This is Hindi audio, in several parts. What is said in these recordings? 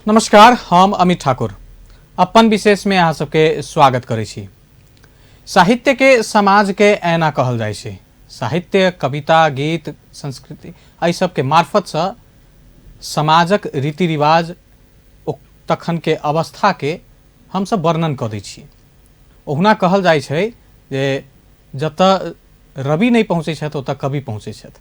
नमस्कार, हम अमित ठाकुर अपन विशेष में अहाँ सबके स्वागत करै छी। साहित्य के समाज के ऐना कहल जाइ छै। साहित्य, कविता, गीत, संस्कृति एहि सब के मार्फत से समाजक रीति रिवाज तखन के अवस्था के हम सब वर्णन कऽ दै छी। ओहुना कहल जाइ छै जे जतऽ रवि नहीं पहुँचे छथि ओतऽ कवि पहुँचे छथि।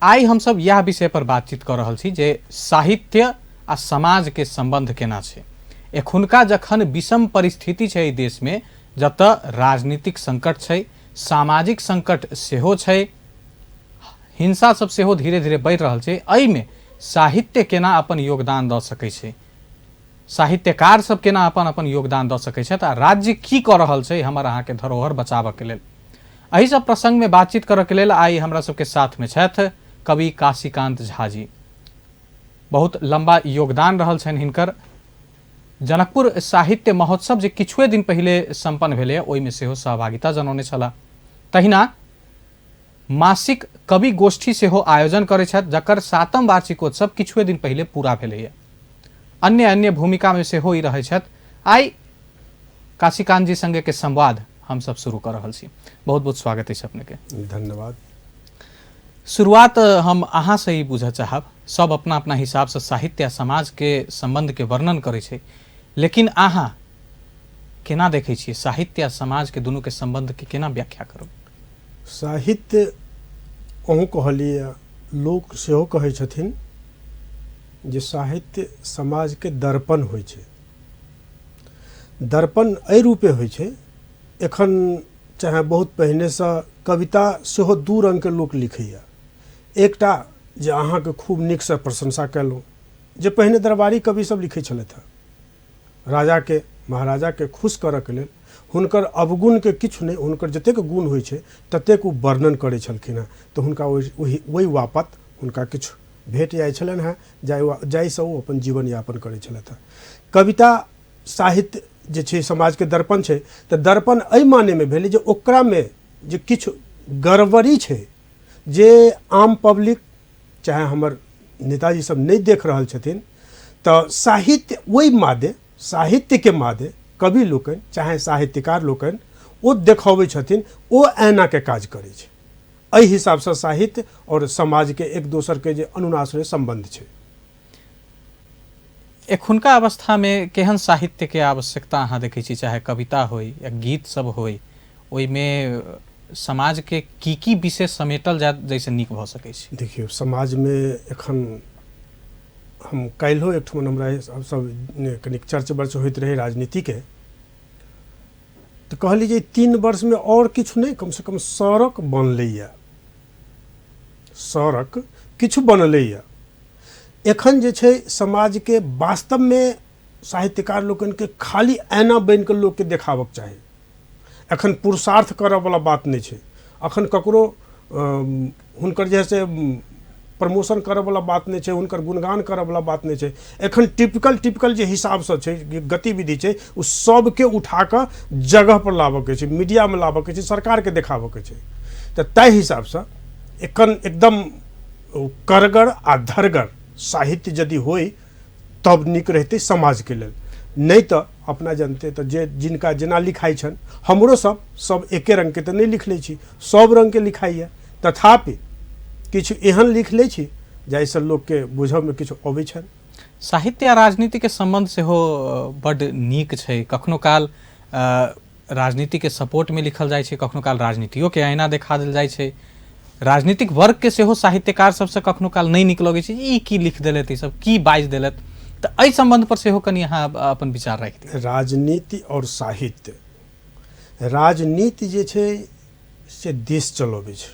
आइ हम सब यह विषय पर बातचीत कर रहल छी जे साहित्य आ समाज के संबंध केना छै। एखुनका जखन विषम परिस्थिति छै देश में, जतऽ राजनीतिक संकट छै, सामाजिक संकट सेहो छै, हिंसा सब सेहो धीरे धीरे बढ़ि रहल छै, एहि में साहित्य केना अपन योगदान दऽ सकै छै, साहित्यकार सब केना अपन अपन योगदान दऽ सकै छथि, आ राज्य की कऽ रहल छै हमर अहाँ के धरोहर बचाबऽ के लेल। एहि सब प्रसंग में बातचीत करऽ के लेल आइ हमरा सबके साथ में छथि कवि काशीकांत झा जी। बहुत लंबा योगदान रहल छनि हिनकर। जनकपुर साहित्य महोत्सव जे किछुए दिन पहिले संपन्न भेलै ओहिमे सेहो सहभागिता जनौने छलाह। तहिना मासिक कवि गोष्ठी सेहो आयोजन करै छथि, जकर 7म वार्षिकोत्सव किछुए दिन पहिले पूरा भेलैए। अन्य अन्य भूमिका में सेहो ई रहै छथि। आइ काशीकांत जी संगे के संवाद हम सब शुरू कर रहल छी। बहुत बहुत स्वागत है अपने के। धन्यवाद। शुरुआत हम अहाँ से ही बुझऽ चाहब। सब अपना अपना हिसाब से साहित्य आ समाज के संबंध के वर्णन करे छै, लेकिन अहाँ केना देखै छियै साहित्य आ समाज के दुनू के संबंध के केना व्याख्या करब? साहित्य अहूँ कहलिए, लोक सेहो कहै छथिन जे साहित्य समाज के दर्पण होइ छै। दर्पण एहि रूपे होइ छै, एखन चाहे बहुत पहिने से कविता सेहो दू रंग के लोक लिखैया। एकटा जे अहाँ के खूब नीक से प्रशंसा कयलहुँ, जे पहिने दरबारी कवि सब लिखै छलथि हेँ, राजा के महाराजा के खुश करऽ के लेल हुनकर अवगुण के किछु नहीं, हुनकर जतेक गुण होइ छै ततेक ओ वर्णन करै छलखिन हेँ। तऽ हुनका ओहि वापत हुनका किछु भेट जाइ छलनि हेँ, जाहिसँ ओ अपन जीवन यापन करै छलथि हेँ। कविता साहित्य जे छै समाज के दर्पण छै, तऽ दर्पण एहि माने में भेलै जे ओकरा में जे किछु गड़बड़ी छै, जे आम पब्लिक चाहे हमर नेताजी सब नहीं देख रहल छथिन, तऽ साहित्य ओहि मादे, साहित्य के मादे कवि लोकनि चाहे साहित्यकार लोकनि ओ देखबै छथिन, ओ ऐना के काज करै छै। एहि हिसाब से साहित्य और समाज के एक दोसर के जे अनुनासरे संबंध छै। एखुनका अवस्था में केहन साहित्य के आवश्यकता अहाँ देखै छी, चाहे कविता होय या गीत सब होय, ओहि में समाज के की विषय समेटल जाए जैसे नीक भऽ सकै छै? देखियौ, समाज में एखन हम काल्हिओ एकठमन हमरा सब कनिक चर्चा वर्च होइत रहे राजनीति के, तो कहली जे 3 वर्ष में और किछु नहीं, कम से कम सड़क बनलैया, सड़क किछु बनलैया। एखन जे छै समाज के वास्तव में साहित्यकार लोकन के खाली ऐना बन के लोग के देखावक चाही। एखन पुरुषार्थ करऽ वाला बात नहीं छै, अखन ककरो हुनकर जे से प्रमोशन करऽ वाला बात नहीं छै, हुनकर गुणगान करऽ वाला बात नहीं छै। एखन टिपिकल जे हिसाब से छै गतिविधि छै, उस सब के उठा के जगह पर लाबऽ के छै, मीडिया में लाबऽ के छै, सरकार के देखाबऽ के छै। तऽ तय हिसाब से एखन एकदम करगर आ धरगर साहित्य यदि होय तब नीक रहते समाज के लेल। नहीं तो अपना जानते तो जे जिनका जेना लिखाई छन, हमरो सब एके रंग के तो नहीं लिख लै छी, सब रंग के लिखाई है, तथापि किछु एहन लिख लै छी जाहिसँ लोक के बुझऽ में किछु अबै छन। साहित्य आ राजनीति के संबंध सेहो बड़ नीक छै। कखनो काल राजनीति के सपोर्ट में लिखल जाइ छै, कखनो काल राजनीतियों के आईना देखा देल जाइ छै। राजनीतिक वर्ग के सेहो साहित्यकार सबसे कखनो काल नहीं नीक लगै छै, ई की लिख देलथि, ई सब की बाजि देलथि। तऽ एहि संबंध पर सेहो कनि अहाँ अपन विचार राखि। राजनीति और साहित्य, राजनीति जे छै से देश चलबै छै,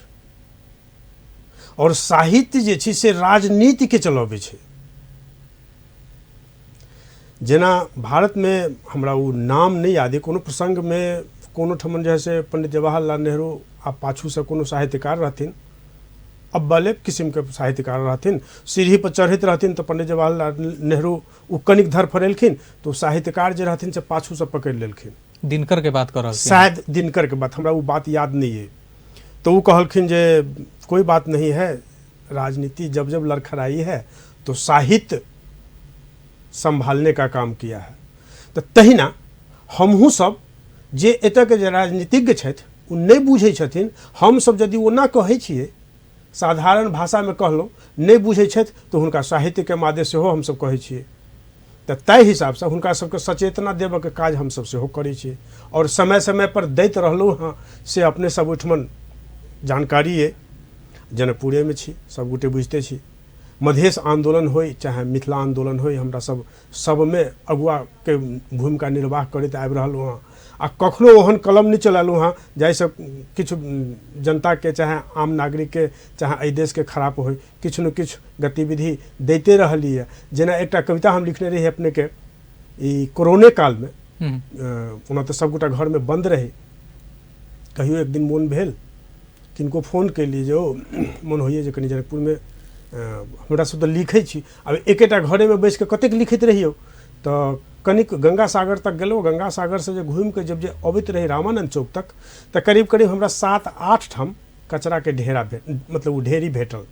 और साहित्य जे छै से राजनीति के चलबै छै। जेना भारत में हमरा वो नाम नहीं याद है, कोनो प्रसंग में कोनो ठमन जैसे पंडित जवाहरलाल नेहरू आ पाछू से कोनो साहित्यकार रहथिन, अब्बले किस्म के साहित्यकार रहथिन, सीढ़ी पर चढ़ैत रहथिन तो पंडित जवाहरलाल नेहरू उ कनिक धर फरेलखिन, तो साहित्यकार जे रहथिन से पाछू से पकड़ लेलखिन। दिनकर के बात कर रहल छी? शायद दिनकर के बात, हमरा वो बात याद नहीं है। तो वो कहलखिन जे कोई बात नहीं है, राजनीति जब जब लड़खड़ाई है तो साहित्य संभालने का काम किया है। तो तहिना हमहूँ सब जे एतऽ के जे राजनीतिज्ञ छथि ओ नहीं बुझै छथिन, हम सब यदि ओना कहै छियै, साधारण भाषा में कहलहुँ, नहीं बुझै छथि तो हुनका साहित्य के मादे सेहो हमसब कहै छियै। तो ताहि हिसाब से हुनका सबके सचेतना देबऽ के काज हमसब सेहो करै छियै और समय समय पर दैत रहलहुँ हँ। से अपने सब ओहिठमन जानकारी अइ, जनकपुरे में छी, सबगोटे बुझिते छी। मधेश आंदोलन होय चाहे मिथिला आंदोलन होय, हमरा सब में अगुआ के भूमिका निर्वाह करैत आबि रहलहुँ हँ। आ कखनो ओहन कलम नहीं चलेलहुँ हँ जाहिसँ किछु जनता के चाहे आम नागरिक के चाहे एहि देश के खराब होय, किछु न किछु गतिविधि दैते रहली है। जेना एकटा कविता हम लिखने रही अपने के ई कोरोने काल में, ओना तो सबगोटा घर में बंद रहे, कहियो एक दिन मोन भेल किनको फोन कैली जे ओ मन होइए जे कनि जनकपुर में हमरा सब तो लिखै छी, अब एकेटा घरे में बैस के कतेक लिखैत रहियो। तो कनिक गंगा सागर तक गेलहुँ, गंगा सागर से जे घूमि के जब जे अबैत रही रामानंद चौक तक, तो करीब करीब हमरा 7-8 ठाम कचरा के ढेरा मतलब वो ढेरी भेटल।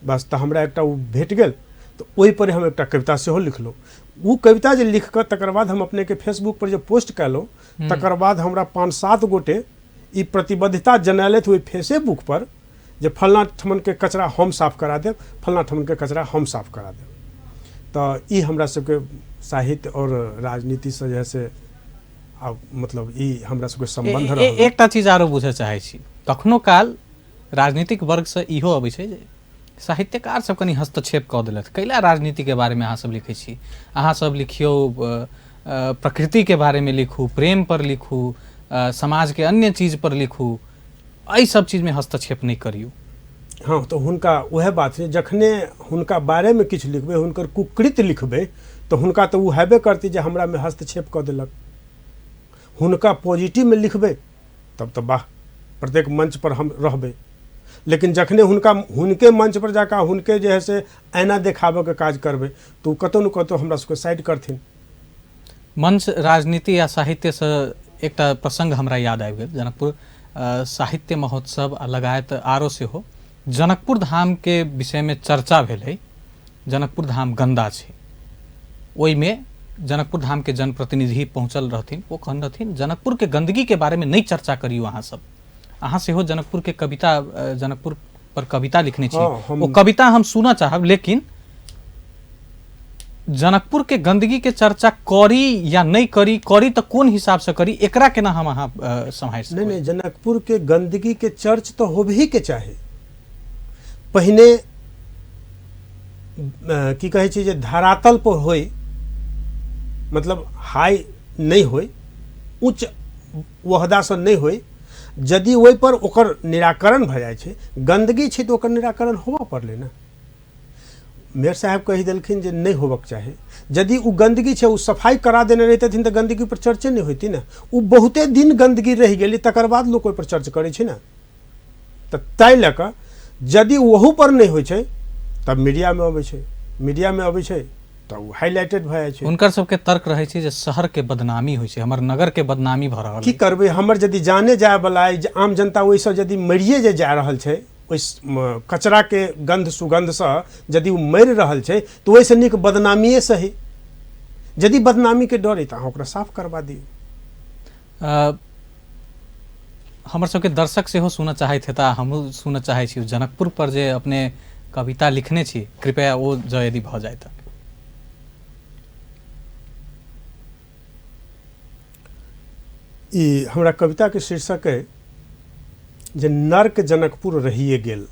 बस तो हमरा एकटा वो भेट गेल, तो ओहि पर हम एकटा कविता सेहो लिखलहुँ। वो कविता जे लिख कर तकर बाद हम अपने के फेसबुक पर जब पोस्ट कयलहुँ, तकर बाद हमरा 5-7 गोटे ई प्रतिबद्धता जनैलथि ओहि फेसबुक पर जे फलना ठमन के कचरा हम साफ करा देब, फलना ठमन के कचरा हम साफ करा देब। तो ई हमरा सबके साहित्य और राजनीति से जैसे मतलब ई हमरा सबके संबंध रहल। एकटा चीज आरो बुझे चाहे छी, कखनो काल राजनीतिक वर्ग से इहो अबै छै जे साहित्यकार सब कनी हस्तक्षेप कऽ देलथि। कैला राजनीति के बारे में अहाँ सब लिखै छी, अहाँ सब लिखियो प्रकृति के बारे में लिखू, प्रेम पर लिखू, समाज के अन्य चीज पर लिखू, एहि सब चीज में हस्तक्षेप नहीं करियो। हाँ, तो हुनका वह बात है, जखने हुनका बारे में किछु लिखबे, हुनकर कुकृत लिखबे, तो हुनका तो वो हेबे करती जे हमरा में हस्तक्षेप कऽ देलक। हुनका पॉजिटिव में लिखबे तब तो वाह, प्रत्येक मंच पर हम रहबे। लेकिन जखने हुनके मंच पर जाकर हुनके जे है से ऐना देखाबे के काज करबे, तो कतौ न कतौ हमरा सबके साइड करथिन। मंच राजनीति या साहित्य से एकटा प्रसंग हमरा याद आबि गेल। जनकपुर साहित्य महोत्सव लगायत आरो सेहो जनकपुर धाम के विषय में चर्चा भेल है। जनकपुर धाम गंदा छै, ओहि में जनकपुर धाम के जनप्रतिनिधि पहुँचल रहथिन, वो कहन रहथिन जनकपुर के गंदगी के बारे में नहीं चर्चा करियो अहाँ सब। अहाँ सेहो जनकपुर के कविता, जनकपुर पर कविता लिखने छी, वो कविता हम सुना चाहब, लेकिन जनकपुर के गंदगी के चर्चा करी या नहीं करी तो कोन हिसाब से करी, एकरा केना हम अहाँ सम्हारि सकबै? नहीं, जनकपुर के गंदगी के चर्च तो होबही के चाहे। पहिने की कहै छै जे धरातल पर होय, मतलब हाई नहीं होय, उच्च वहदा से नहीं होय, यदि ओहि पर ओकर निराकरण भ जाय छै, गंदगी छै तो ओकर निराकरण होबऽ पड़लै ना। मेयर साहब कहि देलखिन जे नहीं होबक चाही। यदि वो गंदगी छै, वो सफाई करा देने रहथिन तो गंदगी पर चर्चे नहीं होती ना। वो बहुते दिन गंदगी रह गेली, तकर बाद लोग ओहि पर चर्चा करै छै ना। तो ताहि लऽ कऽ यदि वहू पर नहीं होइ छै, तब मीडिया में अबै छै, मीडिया में अबै छै तो हाईलाइटेड भऽ जाइ छै। हुनकर सबके तर्क रहै छै जे शहर के बदनामी होइ छै, हमर नगर के बदनामी भऽ रहल। की करबै, हमर यदि जाने जाय वाला आम जनता ओहिसँ यदि मरिए जे जा रहल छै, ओहि कचरा के गंध सुगंध से यदि मरि रहल छै, तो ओहिसँ नीक बदनामिए सही। यदि बदनामी के डर है तो अहाँ ओकरा साफ करवा दियौ। हमर सबके दर्शक सेहो सुनऽ चाहैत हेता, हमहूँ सुनऽ चाहै छी। जनकपुर पर जे अपने कविता लिखने छी, कृपया ओ जो यदि भऽ जाय तऽ। ई हमरा कविता के शीर्षक है जे नर्क जनकपुर रहिए गेल।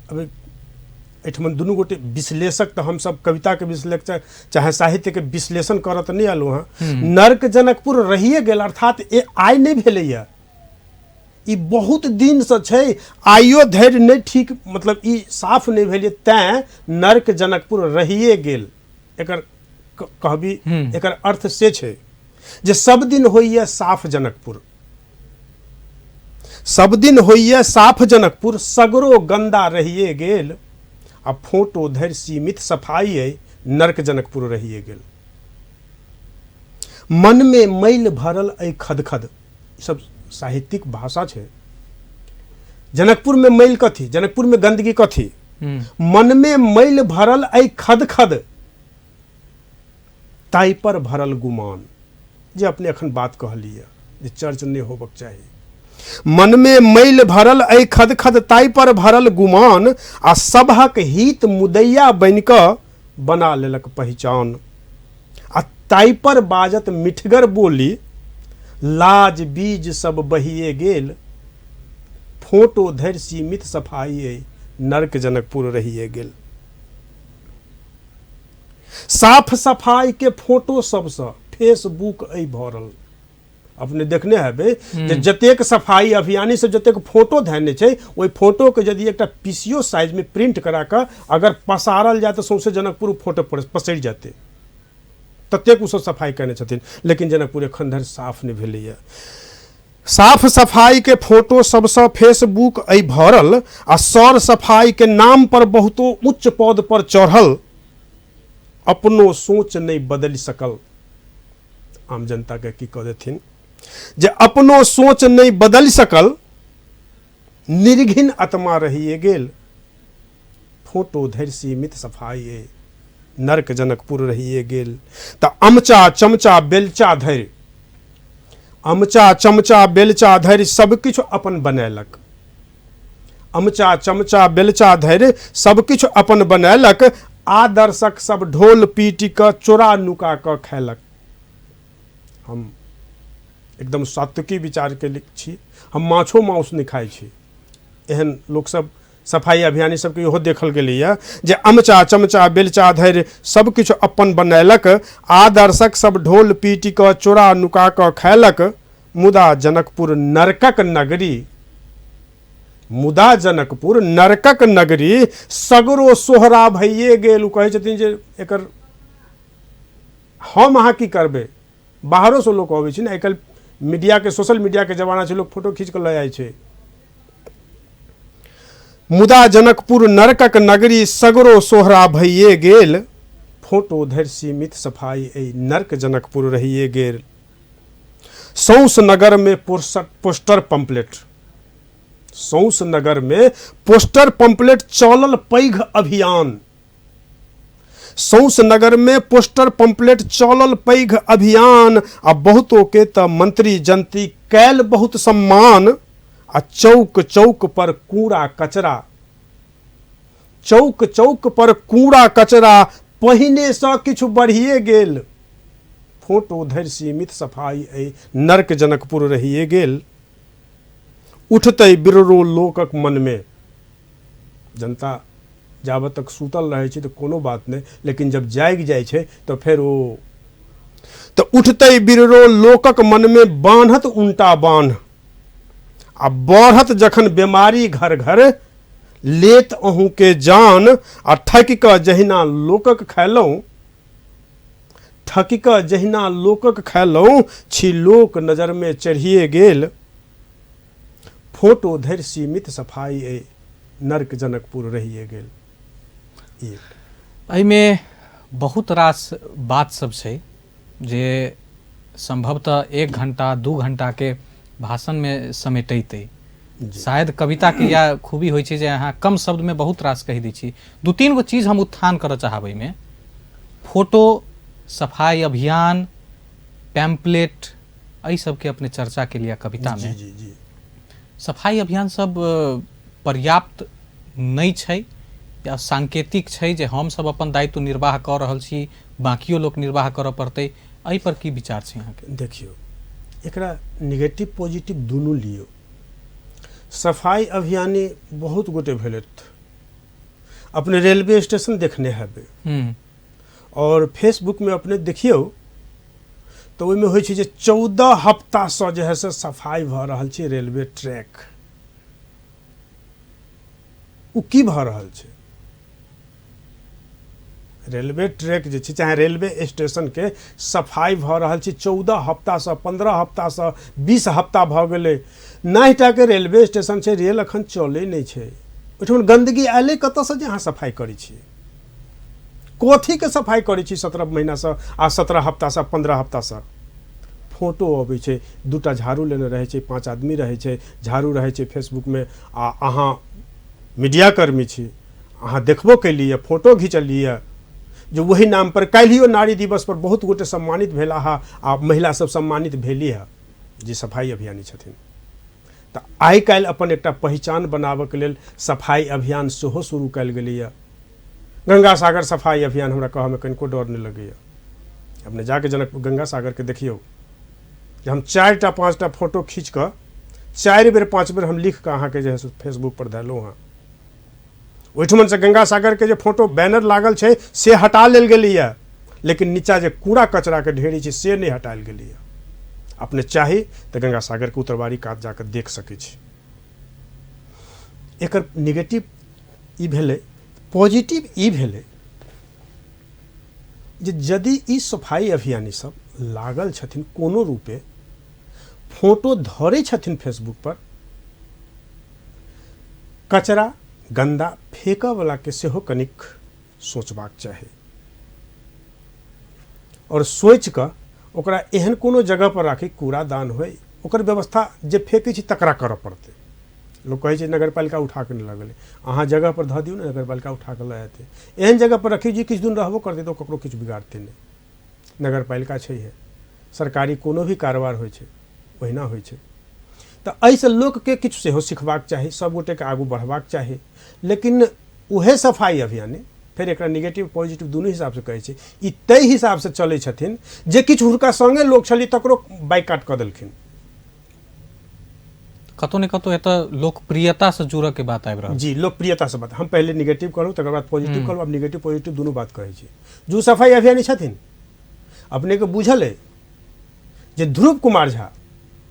अब एहिठमन दुनू गोटे विश्लेषक, तो हम सब कविता के विश्लेषक चाहे साहित्य के विश्लेषण करत नहीं आलू हाँ। नर्क जनकपुर रहिए गेल अर्थात ए आइ नहीं भेलैया, ई बहुत दिन से छै, आइयो धैर्य नहीं ठीक, मतलब ई साफ नहीं भेलिए, तैं नर्क जनकपुर रहिए गेल। एकर कहबी एकर अर्थ से छै जे सब दिन होइए साफ जनकपुर, सब दिन होइए साफ जनकपुर, सगरो गंदा रहिए गेल। आ फोटो धरि सीमित सफाई है, नर्क जनकपुर रहिए गेल। मन में मैल भरल ऐ खदखद, सब साहित्यिक भाषा छै। जनकपुर में मैल कथी, जनकपुर में गंदगी कथी, मन में मैल भरल ऐ खद खद ताई पर भरल गुमान, जे अपने अखन बात कहलिए जे चर्च नहीं होबक चाही। मन में मैल भरल ऐ खद खद ताई पर भरल गुमान, आ सबहक हित मुदैया बन कऽ बना लेलक पहचान। आ ताई पर बाजत मिठगर बोली, लाज बीज सब बहिए गेल, फोटो धरि सीमित सफाई नर्क जनकपुर रहिए गेल। साफ सफाई के फोटो सबसे फेसबुक ऐ भरल। अपने देखने हेबे जे जतेक सफाई अभियानी से जतेक फोटो धैने छै, ओहि फोटो के यदि एकटा पीसीओ साइज में प्रिंट करा कऽ अगर पसारल जाए तो सौंसे जनकपुर फोटो पसरि जाते, ततेक ओ सब सफाई करने छथिन। लेकिन जनकपुर एखन धरि साफ नहीं भेलैया। साफ सफाई के फोटो सबसे फेसबुक ऐ भरल, आ सौर सफाई के नाम पर बहुतो उच्च पद पर चढ़ल, अपनो सोच नहीं बदल सकल। आम जनता के की कह देथिन जे अपनो सोच नहीं बदल सकल, निर्घिन आत्मा रहिए गेल, फोटो धरि सीमित सफाई नर्क जनकपुर रहिए गेल। त अमचा चमचा बेलचा धरि, अमचा चमचा बेलचा धरि सब किछु अपन बनैलक। अमचा चमचा बेलचा धरि सब किछु अपन बनैलक, आदर्शक सब ढोल पीटी क चोरा नुका क खैलक। हम एकदम सात्विकी विचार के छी, हम माछो मांस नहीं खाई छी। एहन लोग सब सफाई अभियानी सबके इहो देखल गेलैया जे अमचा चमचा बेलचा धरि सब किछु अपन बनैलक, आदर्शक सब ढोल पीटी क चोरा नुका क खैलक। मुदा जनकपुर नरकक नगरी, मुदा जनकपुर नरकक नगरी, सगरो सोहरा भइए गेल। कहे छथिन जे एकर हम अहाँ की करबे, बाहरों से लोग अबै छै ने, आइकाल्हि मीडिया के सोशल मीडिया के जमाना छै, लोग फोटो खींच के लऽ जाइ छै। मुदा जनकपुर नरकक नगरी, सगरो सोहरा भइए गेल, फोटो धरि सीमित सफाई ऐ नर्क जनकपुर रहिए गेल। सौंस नगर में पोस्टर पंपलेट, सौंस नगर में पोस्टर पंपलेट चलल पैघ अभियान। सौंस नगर में पोस्टर पंपलेट चलल पैघ अभियान, आ बहुतों के त मंत्री जंत्री कैल बहुत सम्मान। आ चौक चौक पर कूड़ा कचरा, चौक चौक पर कूड़ा कचरा, पहिने से किछु बढ़िए गेल, फोटो धरि सीमित सफाई ऐ नर्क जनकपुर रहिए गेल। उठते बिररो लोकक मन में, जनता जाबत तक सुतल रहे छै तो कोनो बात नहीं, लेकिन जब जाग जाए छै तो फिर ओ तो उठते बिररो लोकक मन में बान्हत उल्टा बान्ह। आ बढ़त जखन बीमारी घर घर, लेत अहूँ के जान। आ ठकि क जहिना लोकक खैलौं, ठकि क जहिना लोकक खैलौं, छी लोक नजर में चढ़िए गेल, फोटो धरि सीमित सफाई ऐ नर्क जनकपुर रहिए गेल। एहिमे बहुत रास बात सब छै जे संभवतः 1 घंटा 2 घंटा के भाषण में समेटैते। शायद कविता के या खूबी होइ छै जे अहाँ कम शब्द में बहुत रास कहि दै छी। 2-3 गो चीज हम उत्थान करऽ चाहब में, फोटो, सफाई अभियान, पैम्पलेट, एहि सबके अपने चर्चा के लिए कविता में। जी। सफाई अभियान सब पर्याप्त नहीं छै या सांकेतिक छै जे हम सब अपन दायित्व निर्वाह कर रहल छी, बाकियो लोग निर्वाह करऽ पड़तै, एहि पर की विचार छै अहाँ के? देखियो, एकरा नेगेटिव पॉजिटिव दुनू लियो। सफाई अभियानी बहुत गोटे भेलथि, अपने रेलवे स्टेशन देखने हेबे और फेसबुक में अपने देखियो तो ओहिमे होइ छै जे 14 हफ्ता से जे है से सफाई भ रहल छै रेलवे ट्रैक। उ की भ रहल छै, रेलवे ट्रैक जे छै चाहे रेलवे स्टेशन के सफाई भ रहल छै 14 हफ्ता से, 15 हफ्ता से, 20 हफ्ता भ गेलै। नाहिटा के रेलवे स्टेशन छै, रेल अखन चले नहीं छै, ओहिठाम गंदगी आयले कतऽ से जे अहाँ सफाई करै छी, कथी के सफाई करै छी 17 महीना से आ 17 हफ्ता से, 15 हफ्ता से। फोटो अबै छै, 2टा झाड़ू लेने रहै छै, 5 आदमी रहै छै, झाड़ू रहै छै फेसबुक में, आ अहाँ मीडिया कर्मी छी, अहाँ देखबो कैलिए, फोटो घिचलिए, जो वही नाम पर काल्हियो नारी दिवस पर बहुत गोटे सम्मानित भेला हा आ महिला सब सम्मानित भेली है जे सफाई अभियानी छथिन। तऽ आइ काल्हि अपन एकटा पहचान बनाबऽके लेल सफाई अभियान सेहो शुरू कयल गेलैए। गंगा सागर सफाई अभियान हमरा कहऽमे कनिको डर नहि लगैए। अपने जाके जनक गंगा सागरके देखियौ जे हम 4टा 5टा फोटो खींच कऽ 4 बेर 5 बेर हम लिख कऽ अहाँके जे है फेसबुक पर देलहुँ हँ। ओहिठमन से गंगा सागर के जे फोटो बैनर लागल छै से हटा लेल गेलैए, लेकिन नीचा जे कूड़ा कचरा के ढेरी छै से नहीं हटायल गेलैए। अपने चाही तऽ गंगा सागर के उत्तरवारी कात जाकर देख सकै छी। एकर निगेटिव ई भेलै, पॉजिटिव ई भेलै जे यदि ई सफाई अभियानी सब लागल छथिन कोनो रूपे, फोटो धरै छथिन फेसबुक पर, कचरा गंदा फेंकऽ वाला के सेहो कनिक सोचबाक चाही और सोच कऽ ओकरा एहन कोनो जगह पर राखी, कूड़ादान होय, ओकर व्यवस्था जे फेंकै छै तकरा करऽ पड़तै। लोग कहै छै नगरपालिका उठा के नहीं लगल, अहाँ जगह पर धऽ दियौ ने, नगरपालिका उठा के लऽ आते। एहन जगह पर रखी जे किछु दिन रहबो करतै तऽ ककरो किछु बिगाड़तै नहीं। नगरपालिका छै है, सरकारी कोनो भी कारोबार होइ छै ओहिना होइ छै। तऽ एहिसँ लोकके किछु सेहो सिखबाक चाही, सब गोटेके आगू बढ़बाक चाही। लेकिन उहे सफाई अभियानी फिर एकरा निगेटिव पॉजिटिव दुनू हिसाब से कहै छै, ई ताहि हिसाब से चलै छथिन जे किछु हुनका संगे लोक छली तकरो बाइकाट कऽ देलखिन। कतौ ने कतौ एतऽ लोकप्रियता से जुड़ऽ के बात आबि रहल जी, लोकप्रियता से बात। हम पहले निगेटिव कहलहुँ तकर बाद पॉजिटिव कहलहुँ, अब निगेटिव पॉजिटिव दुनू बात कहै छी। जो सफाई अभियानी छथिन अपने के बुझल है जे ध्रुव कुमार झा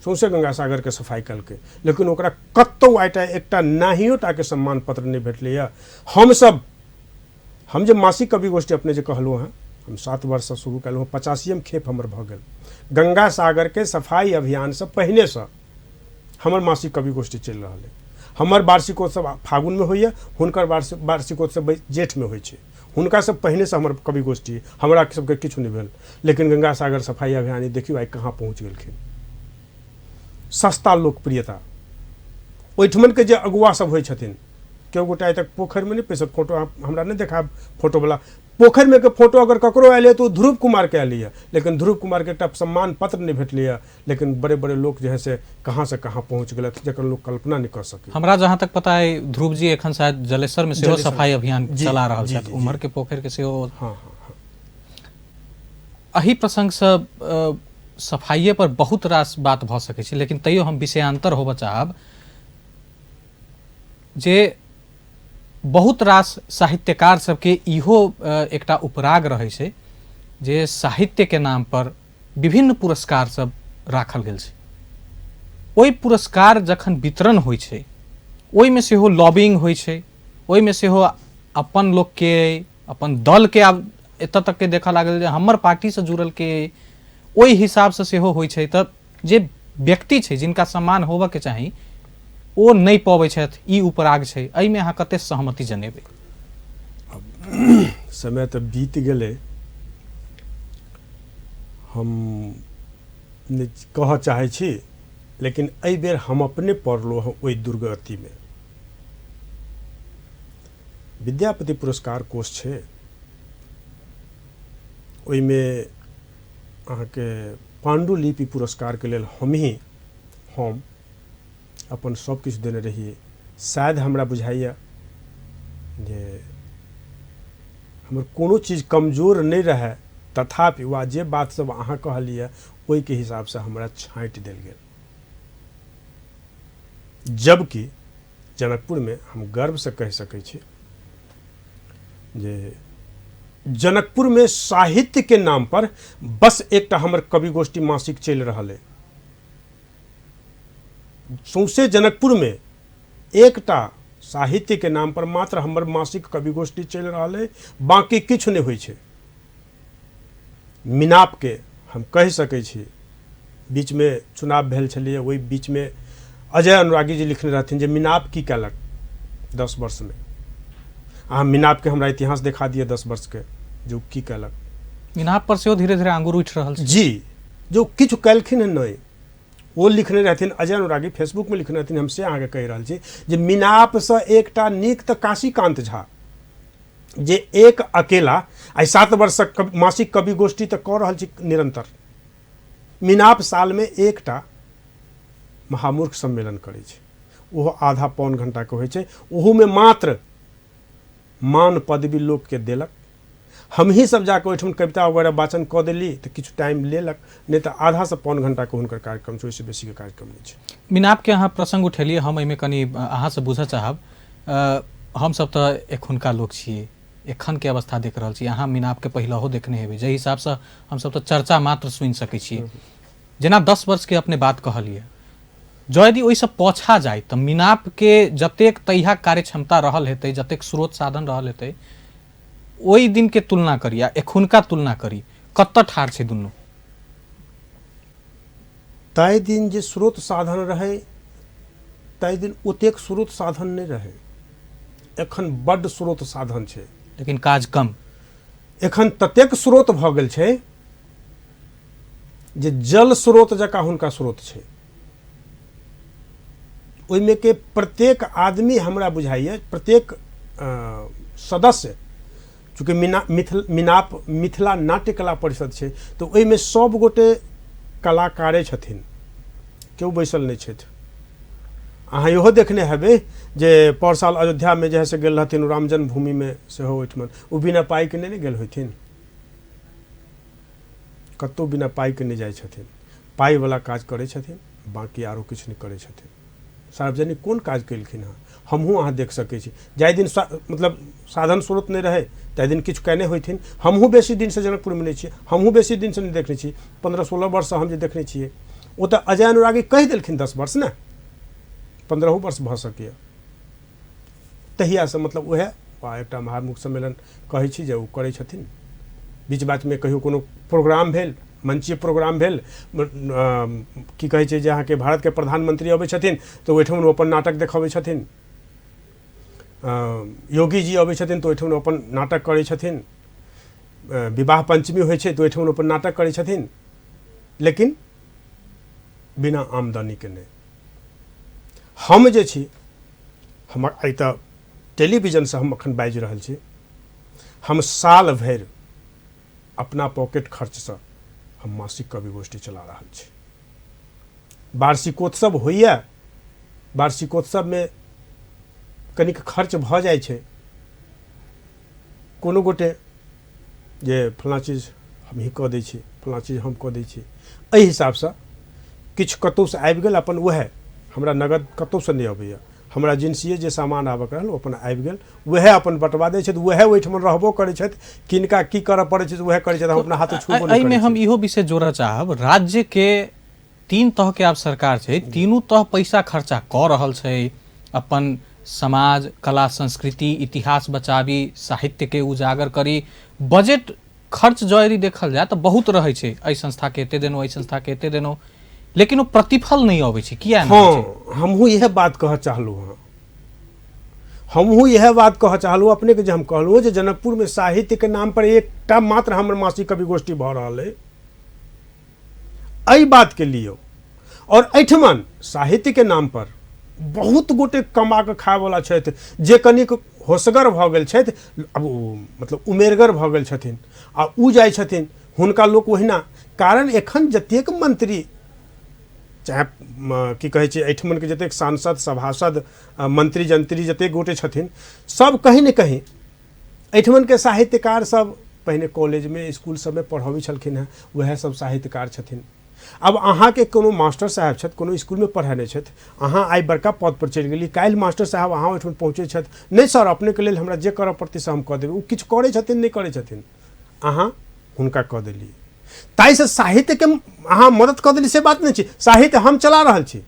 सौंसे गंगा सागर के सफाई कलकै, लेकिन ओकरा कतौ आइटा एकटा नाहियोटा के सम्मान पत्र नहीं भेटलैए। हम जे मासिक कवि गोष्ठी अपने जे कहलहुँ हैं, हम 7 वर्ष से शुरू कयलहुँ, 85म खेप हमर भऽ गेल। गंगा सागर के सफाई अभियान से पहिने से हमर मासिक कवि गोष्ठी चलि रहल है। हमर वार्षिकोत्सव फागुन में होइए, हुनकर वार्षिकोत्सव जेठ में होइ छै। हुनका से पहिने से हमर कवि गोष्ठी, हमरा सबके किछु नहीं भेल। लेकिन गंगा सागर सफाई अभियानी देखियौ आइ कहाँ पहुँच गेलखिन। सस्ता लोकप्रियता। ओहिठमन के जे अगुआ सब होइ छथिन, केओ गोटा आइ तक पोखरि में नहीं पैसत, फोटो हमरा नहीं देखाब फोटो वाला। पोखरि में के फोटो अगर ककरो आयल है तो ध्रुव कुमार के आयल है, लेकिन ध्रुव कुमार के एकटा सम्मान पत्र नहीं भेटलैए। लेकिन बड़े बड़े लोग जो है से कहाँ पहुँच गए जकर लोग कल्पना नहीं कर सके। हमरा जहाँ तक पता है ध्रुव जी एखन शायद जलेसर में सेहो सफाई अभियान चला रहल छथि, उम्हर के पोखरि के सेहो। हाँ। एही प्रसंग से सफाइए पर बहुत रास बात भऽ सकै छै, लेकिन तैयो हम विषयांतर होबऽ चाहब जे बहुत रास साहित्यकार सबके इहो एकटा उपराग रहै छै जे साहित्य के नाम पर विभिन्न पुरस्कार सब राखल गेल छै। ओहि पुरस्कार जखन वितरण होइ छै ओहिमे सेहो लॉबिंग होइ छै, ओहिमे सेहो अपन लोक के, अपन दल के, आब एतऽ तक के देखऽ लागल जे हमर पार्टी से जुड़ल के ओहि हिसाब से सेहो होइ छै। तऽ जे व्यक्ति छै जिनका सम्मान होबऽ के चाही ओ नहीं पबै छथि, ई उपराग छै। एहिमे अहाँ कते सहमति जनेबै? समय तऽ बीत गेलै, हम कहऽ चाहै छी, लेकिन एहि बेर हम अपने पड़लहुँ हँ ओहि दुर्गति में। विद्यापति पुरस्कार कोष छै, ओहिमे अहाँके पांडुलिपि पुरस्कार के लेल हम अपन सब किछु देने रहिए। शायद हमरा बुझाइए जे हमर कोनो चीज कमजोर नहीं रहे, तथापि वा जे बात सब अहाँ कहलिए ओहि के हिसाब से हमरा छाँटि देल गेल। जबकि जनकपुर में हम गर्व से कह सकै छी जे जनकपुर में साहित्य के नाम पर बस एकटा हमर कवि गोष्ठी मासिक चल रहा है। सौंसे जनकपुर में एकटा साहित्य के नाम पर मात्र हमर मासिक कवि गोष्ठी चल रहा है, बाकी किछु नहीं होइ छै। मिनाप के हम कह सकै छी, बीच में चुनाव भेल छलिए, वही बीच में अजय अनुरागी जी लिखने रहथिन जे मिनाप की कलक 10 वर्ष में। अहाँ मिनाप के हमरा इतिहास देखा दिए 10 वर्ष के जो की कलक। मिनाप पर सेहो धीरे धीरे आंगुर उठि रहल छै जी, जो किछु कलखिन नहीं वो लिखने रहथिन। अजय अनुरागी फेसबुक में लिखने रहथिन, हम से अहाँके कहि रहल छी जे मिनाप से एकटा नीक तऽ काशीकांत झा जे एक अकेला आई 7 वर्षक मासिक कवि गोष्ठी तऽ कऽ रहल छी निरंतर। मिनाप साल में एकटा महामूर्ख सम्मेलन करै छै, ओहो आधा पौन घंटा के होइ छै, ओहू में मात्र मान पदवी लोक के देलक। हम ही सब जाके ओहिठाम कविता वगैरह वाचन कऽ देली तऽ किछु टाइम लेलक, नहीं तऽ आधा से पौन घंटा के हुनकर कार्यक्रम छै, ओहिसँ बेसी के कार्यक्रम नहीं छै। मिनाप के अहाँ प्रसंग उठेलिए, हम एहिमे कनि अहाँ से बुझऽ चाहब, हम सब तऽ एखुनका लोक छियै, एखन के अवस्था देख रहल छी, अहाँ मिनाप के पहिलहो देखने हेबै, जाहि हिसाब से हम सब तऽ चर्चा मात्र सुनि सकै छियै। जेना 10 वर्ष के अपने बात कहलिए, जँ यदि ओहिसँ पाछा जाय तऽ मिनाप के जतेक तहिया कार्य क्षमता रहल हेतै, जतेक स्रोत साधन रहल हेतै, ओहि दिन के तुलना करी या एखुनका तुलना करी, कतऽ ठाढ़ छै दुनू? ताहि दिन जे स्रोत साधन रहे, ताहि दिन ओतेक स्रोत साधन नहीं रहे। एखन बड्ड स्रोत साधन छै, लेकिन काज कम। एखन ततेक स्रोत भऽ गेल छै जे जल स्रोत जकाँ हुनका स्रोत छै। ओहिमे के प्रत्येक आदमी हमरा बुझाइए, प्रत्येक सदस्य, चूँकि मिनाप मिथिला नाट्य कला परिषद छै, तऽ ओहिमे सब गोटे कलाकारे छथिन, केओ बैसल नहीं छथि। अहाँ इहो देखने हेबै जे पर साल अयोध्या में जे से गेल रहथिन राम जन्मभूमि में सेहो ओहिठमन ओ बिना पाई के नहीं गेल होथिन, कतौ बिना पाई के नहीं जाइ छथिन, पाई वाला काज करै छथिन, बाकी आरो किछु नहीं करै छथिन। सार्वजनिक कोन काज केलखिन हँ, हमहूँ अहाँ देख सकै छी। जाहि दिन मतलब साधन स्रोत नहीं रहे ताहि दिन किछु कयने होथिन। हमहूँ बेसी दिन से जनकपुर में नहीं छियै, हमहूँ बेसी दिन से नहीं देखने छी, 15-16 वर्ष से हम जे देखने छियै। ओ तऽ अजय अनुरागी कहि देलखिन 10 वर्ष ने, 15 वर्ष भऽ सकैए। तहिया से मतलब वह एकटा महामुख सम्मेलन कहै छी जे ओ करै छथिन। बीच बात में कहियो कोनो प्रोग्राम भेल, मंचीय प्रोग्राम भेल, की कहै छै जे अहाँके भारत के प्रधानमंत्री अबै छथिन तऽ ओहिठाम अपन नाटक देखबै छथिन, योगी जी अबै छथिन तऽ ओहिठाम अपन नाटक करै छथिन, विवाह पंचमी होइ छै तऽ ओहिठाम अपन नाटक करै छथिन, लेकिन बिना आमदनी के नहीं। हम जे छी, हम आई तऽ टेलीविजन से हम अखन बाजि रहल छी, हम साल भरि अपना पॉकेट खर्च से हम मासिक कवि गोष्ठी चला रहल छी। वार्षिकोत्सव होइए, वार्षिकोत्सव में कनिक खर्च भऽ जाइ छै, कोनो गोटे जे फलाँ चीज हम ही कऽ दै छी, फलाँ चीज हम कऽ दै छी, एहि हिसाब से किछु कतौ से आबि गेल, अपन वह हमरा नगद कतौ से नहीं अबैया, हमरा जिनसिए जे सामान आबक रहल अपन आबि गेल, वह अपन बंटवा दै छथि, वह ओहिठाम रहबो करै छथि, किनका की करऽ पड़ै छै वह करै छथि, हम अपना हाथ छूबो नहीं। एहिमे हम इहो विषय जोड़ऽ चाहब, राज्य के 3 तह के आब सरकार छै, तीनू तह पैसा खर्चा कऽ रहल छै, अपन समाज, कला, संस्कृति, इतिहास बचाबी, साहित्य के उजागर करी। बजट खर्च जो यदि देखल जाए तऽ बहुत रहै छै, एहि संस्था के एते देनो, एहि संस्था के एते देनो, लेकिन वो प्रतिफल नहीं अबै छै, किया नहीं? हाँ, हमहूँ यह बात कह चाहलू हँ, हमहूँ यह बात कह चाहलू अपने के जे हम कहलू जे जनकपुर में साहित्य के नाम पर एकटा मात्र हमर मासिक कवि गोष्ठी भऽ रहल है, एहि बात के लिए। और एहिठमन साहित्य के नाम पर बहुत गोटे कमा के खाय वाला छथि, जे कनिक होशगर भऽ गेल छथि, अब मतलब उमेरगर भऽ गेल छथिन, आ उ जाइ छथिन, हुनका लोक ओहिना। कारण एखन जतेक मंत्री, चाहे की कहै छै एहिठमन के जतेक सांसद, सभासद, मंत्री जंत्री जतेक गोटे छथिन, सब कहीं न कहीं एहिठमन के साहित्यकार सब पहिने कॉलेज में, स्कूल सब में पढ़ाबै छलखिन हैं, वह सब साहित्यकार छथिन। अब अहाँ के कोनो मास्टर साहब छथि, कोनो स्कूल में पढ़ेने छथि, अहाँ आई बड़का पद पर चलि गेली, काल्हि मास्टर साहब अहाँ ओहिठाम पहुँचे छथि, नहीं सर अपने के लेल हमरा जे करऽ पड़तै से हम कऽ देबै, ओ किछु करै छथिन नहीं करै छथिन, अहाँ हुनका कऽ देलियै। ताहि से साहित्य के अहाँ मदद कऽ देली से बात नहीं छै, साहित्य हम चला रहल छी।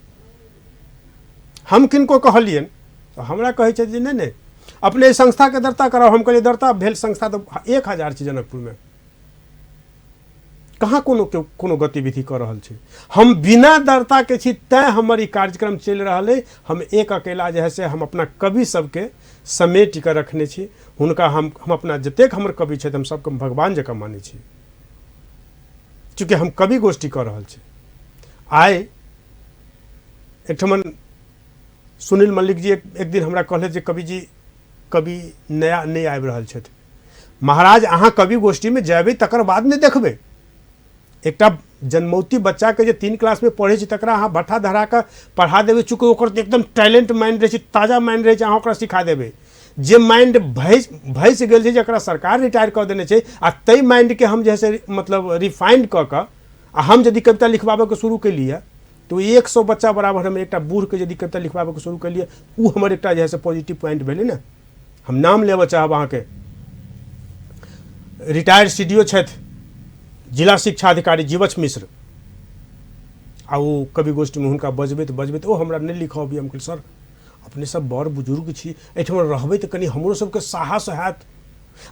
हम किनको कहलियन तो हमरा कहै छै जे नहीं नहीं अपने संस्था के दर्ता कराओ, हम कहलिए दर्ता भेल, संस्था तो 1000 छै जनकपुर में, कहाँ कोनो गतिविधि कर रहल छी। हम बिना दर्ता के छी, तैं हमर ई कार्यक्रम चल रहल है। हम एक अकेला जे है से हम अपना कवि सबके समेट के रखने छी, हुनका हम अपना जतेक हमर कवि छथि, हम सबके भगवान जकाँ मानै छी, चूँकि हम कवि गोष्ठी कर रहल छी। आइ एकठमन सुनील मल्लिक जी एक दिन हमरा कहले जे कवि जी कवि नया नहीं आबि रहल छथि। महाराज अहाँ कवि गोष्ठीमे जेबै तकर बाद ने देखबै। एकटा जन्मौती बच्चा के जे 3 क्लास में पढ़े छै तकरा अहाँ भट्ठा धरा के पढ़ा देबै, चूँकि ओकर एकदम टैलेंट माइंड रहे छै, ताजा माइंड रहे छै, अहाँ ओकरा सिखा देबै। जे माइंड भैस गेल छै, जकरा सरकार रिटायर कऽ देने छै, आ तै माइंड के हम जे है से मतलब रिफाइंड कऽ कऽ आ हम यदि कविता लिखबाबे के शुरू केलिए तो 100 बच्चा बराबर हम एकटा बूढ़ के यदि कविता लिखबाबे के शुरू केलिए, उ हमर एकटा जे है से पॉजिटिव पॉइंट भेलै ने। हम नाम लेबऽ चाहब अहाँके, रिटायर्ड सीडीओ छथि जिला शिक्षा अधिकारी जीवछ मिश्र, आ ओ कवि गोष्ठीमे हुनका बजबैत ओ हमरा नहि लिखऽ अबैए। हम कहलिए सर अपने सब बड़ बुजुर्ग छी, एहिठाम रहबै तऽ कनि हमरो सबके साहस हैत।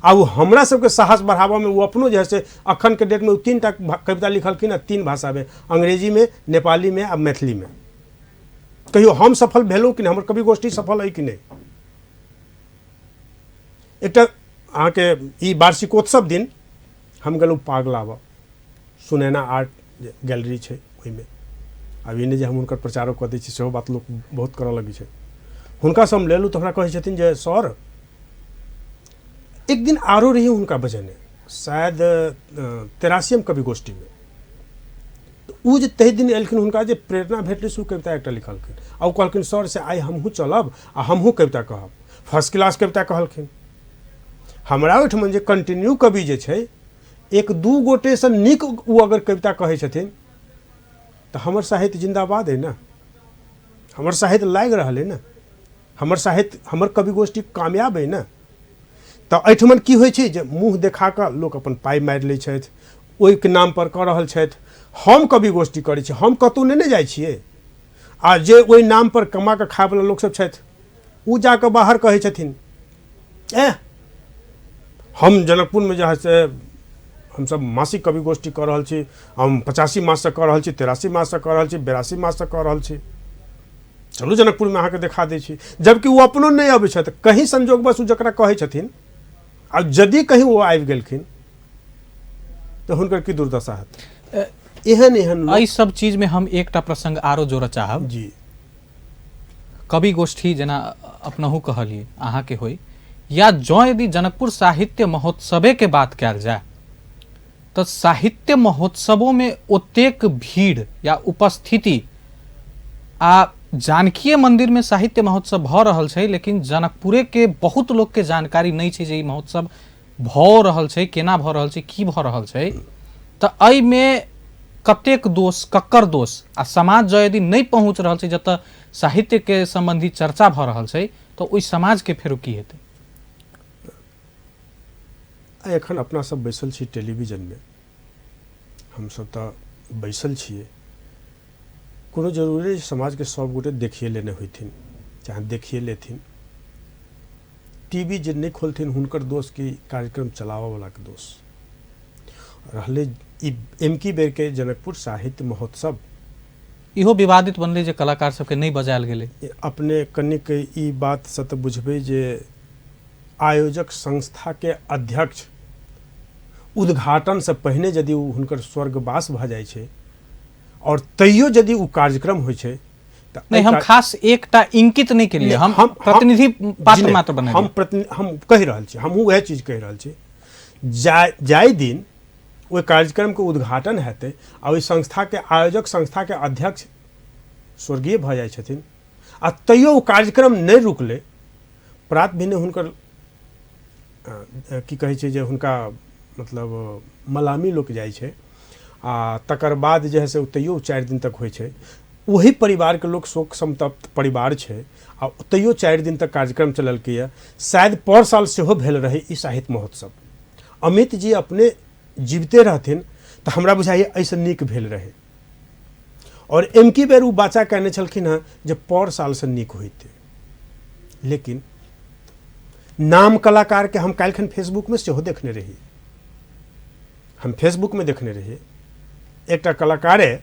आ वो हमरा सबके साहस बढ़ाबऽमे वो अपनो जे है से अखन के डेट में 3टा कविता लिखलखिन, 3 भाषा में, अंग्रेजी में, नेपाली में आ मैथिली में। कहियो हम सफल भेलहुँ कि नहीं, हमर कवि गोष्ठी सफल है कि नहीं। एकटा अहाँके ई वार्षिकोत्सव दिन हम गेलहुँ पागलाबा, सुनैना आर्ट गैलरी छै ओहिमे। आब ई नहि जे हम हुनकर प्रचारो कऽ दै छी, सेहो बात लोक बहुत करऽ लगै छै। हुनकासँ हम लेलहुँ तऽ हमरा कहै छथिन जे सर एक दिन आरो रही हुनका बजेने, शायद 83 कवि गोष्ठी में। तो ओ जे तहि दिन एलखिन, हुनका जे प्रेरणा भेटलै से कविता एकटा लिखलखिन, आ ओ कहलखिन सर से आइ हमहूँ चलब आ हमहूँ कविता कहब। फर्स्ट क्लास कविता कहलखिन। हमरा ओहिठाम जे कंटिन्यू कवि जे छै, 1-2 गोटे से नीक ओ अगर कविता कहै छथिन तऽ हमर साहित्य जिंदाबाद है ना, हमर साहित्य लागि रहल है ना, हमर साहित्य, हमर कवि गोष्ठी कामयाब है ना। तऽ एहिठमन की होइ छै जे मुँह देखा कऽ लोक अपन पाइ मारि लै छथि, ओहिके नाम पर कऽ रहल छथि। हम कवि गोष्ठी करै छी, हम कतहु नहि जाइ छियै, आ जे ओहि नाम पर कमा कऽ खायवला लोकसभ छथि ओ जाकऽ बाहर कहै छथिन हम जनकपुरमे जे है से हमसब मासिक कवि गोष्ठी कऽ रहल छी, हम 85 माससँ कऽ रहल छी, 83 माससँ कऽ रहल छी, 82 माससँ कऽ रहल छी, चलू जनकपुरमे अहाँके देखा दै छी। जबकि ओ अपनो नहि अबै छथि, कहीं संजोगवश ओ जकरा कहै छथिन आ यदि कहीं वो आबि गेलखिन तऽ हुनकर की दुर्दशा हेतै। एहन एहि सब चीज में हम एकटा प्रसंग आरो जोड़ऽ चाहब जी। कवि गोष्ठी जेना अपनहु कहलिए अहाँ के होई, या जँ यदि जनकपुर साहित्य महोत्सवे के बात कयल जाए तो साहित्य महोत्सवों में ओतेक भीड़ या उपस्थिति, आ जानकीय मंदिर में साहित्य महोत्सव भऽ रहल छै, लेकिन जनकपुरे के बहुत लोग के जानकारी नहीं छै जे ई महोत्सव भऽ रहल छै, केना भऽ रहल छै, की भऽ रहल छै। तऽ एहि में कतेक दोष, ककर दोष, आ समाज जो यदि नहीं पहुँच रहल छै जतऽ साहित्य के संबंधी चर्चा भऽ रहल छै, तो ओहि समाज के फेरो की हेतै। एखन अपना सब बैसल छी टेलीविजन में, हमसब तऽ बैसल छियै, कोनो जरूरी समाज के सब गोटे देखिए लेने होथिन, चाहे देखिए लेथिन। टीवी जे नहीं खोलथिन हुनकर दोष की कार्यक्रम चलावऽ वाला के दोष रहले। ई एमकी बेर के जनकपुर साहित्य महोत्सव इहो विवादित बनले जे कलाकार सबके नहीं बजायल गेलै। अपने कनिक ई बात से तऽ बुझबै जे आयोजक संस्था के अध्यक्ष उद्घाटन से पहिने यदि हुनकर स्वर्गवास भऽ जाइ छै और तैयो यदि ओ कार्यक्रम होइ छै तऽ नहीं, हम खास एकटा इंकित नहीं केलिए, हम प्रतिनिधि पात्र मात्र बने, हम कहि रहल छी, हमहूँ वएह चीज कहि रहल छी। जाय दिन ओहि कार्यक्रम के उद्घाटन हेतै आ ओहि संस्था के आयोजक संस्था के अध्यक्ष स्वर्गीय भऽ जाइ छथिन, आ तैयो ओ कार्यक्रम नहीं रुकलै। प्रात भिने हुनकर की कहै छै जे हुनका मतलब मलामी लोक जाइ छै, आ तकर बाद जे है से तैयो 4 दिन तक होइ छै। वही परिवार के लोग शोक संतप्त परिवार छै, आ तैयो 4 दिन तक कार्यक्रम चललकै है। शायद पर साल सेहो भेल रहे ई साहित्य महोत्सव। अमित जी अपने जीवते रहथिन तऽ हमरा बुझाइए ऐसे नीक भेल रहे। और एमकी बेर ओ बाचा कहने छलखिन हँ जे पर साल से नीक होइते। लेकिन नाम कलाकार के हम काल्हिखन फेसबुक में सेहो देखने रही, हम फेसबुक में देखने रहिए, एकटा कलाकारे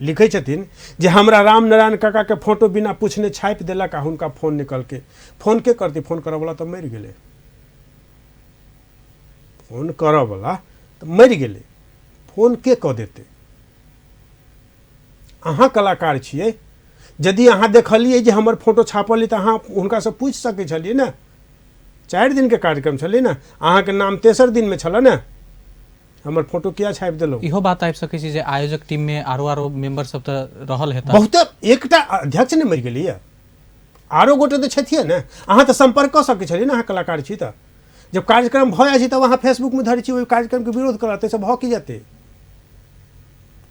लिखे छथिन जे हमरा राम नारायण काका के फोटो बिना पूछने छापि देलक, आ हुनका फोन निकल के, फोन के करती, फोन करऽ वाला तो मरि गेलै, फोन करऽ वाला तो मरि गेलै, फोन के कऽ देते। अहाँ कलाकार छियै, यदि अहाँ देखलिए जे हमर फोटो छापल है तऽ अहाँ हुनका से पूछि सकै छलिए ना 4 दिन के कार्यक्रम छलै ने, अहाँके नाम तेसर दिन में छल ने, हमर फोटो किया छापि देलहुँ। इहो बात आबि सकै छै जे आयोजक टीम में आरो मेंबर सब तऽ रहल हेता। बहुत, एकटा अध्यक्ष ने मरि गेलै, आरो गोटे तऽ छथिए ने। अहाँ तऽ संपर्क कऽ सकै छलियै ने, अहाँ कलाकार छी तऽ। जब कार्यक्रम भऽ जाइ छै तब अहाँ फेसबुक में धरै छी, ओहि कार्यक्रम के विरोध करत, ताहिसँ भऽ की जेतै?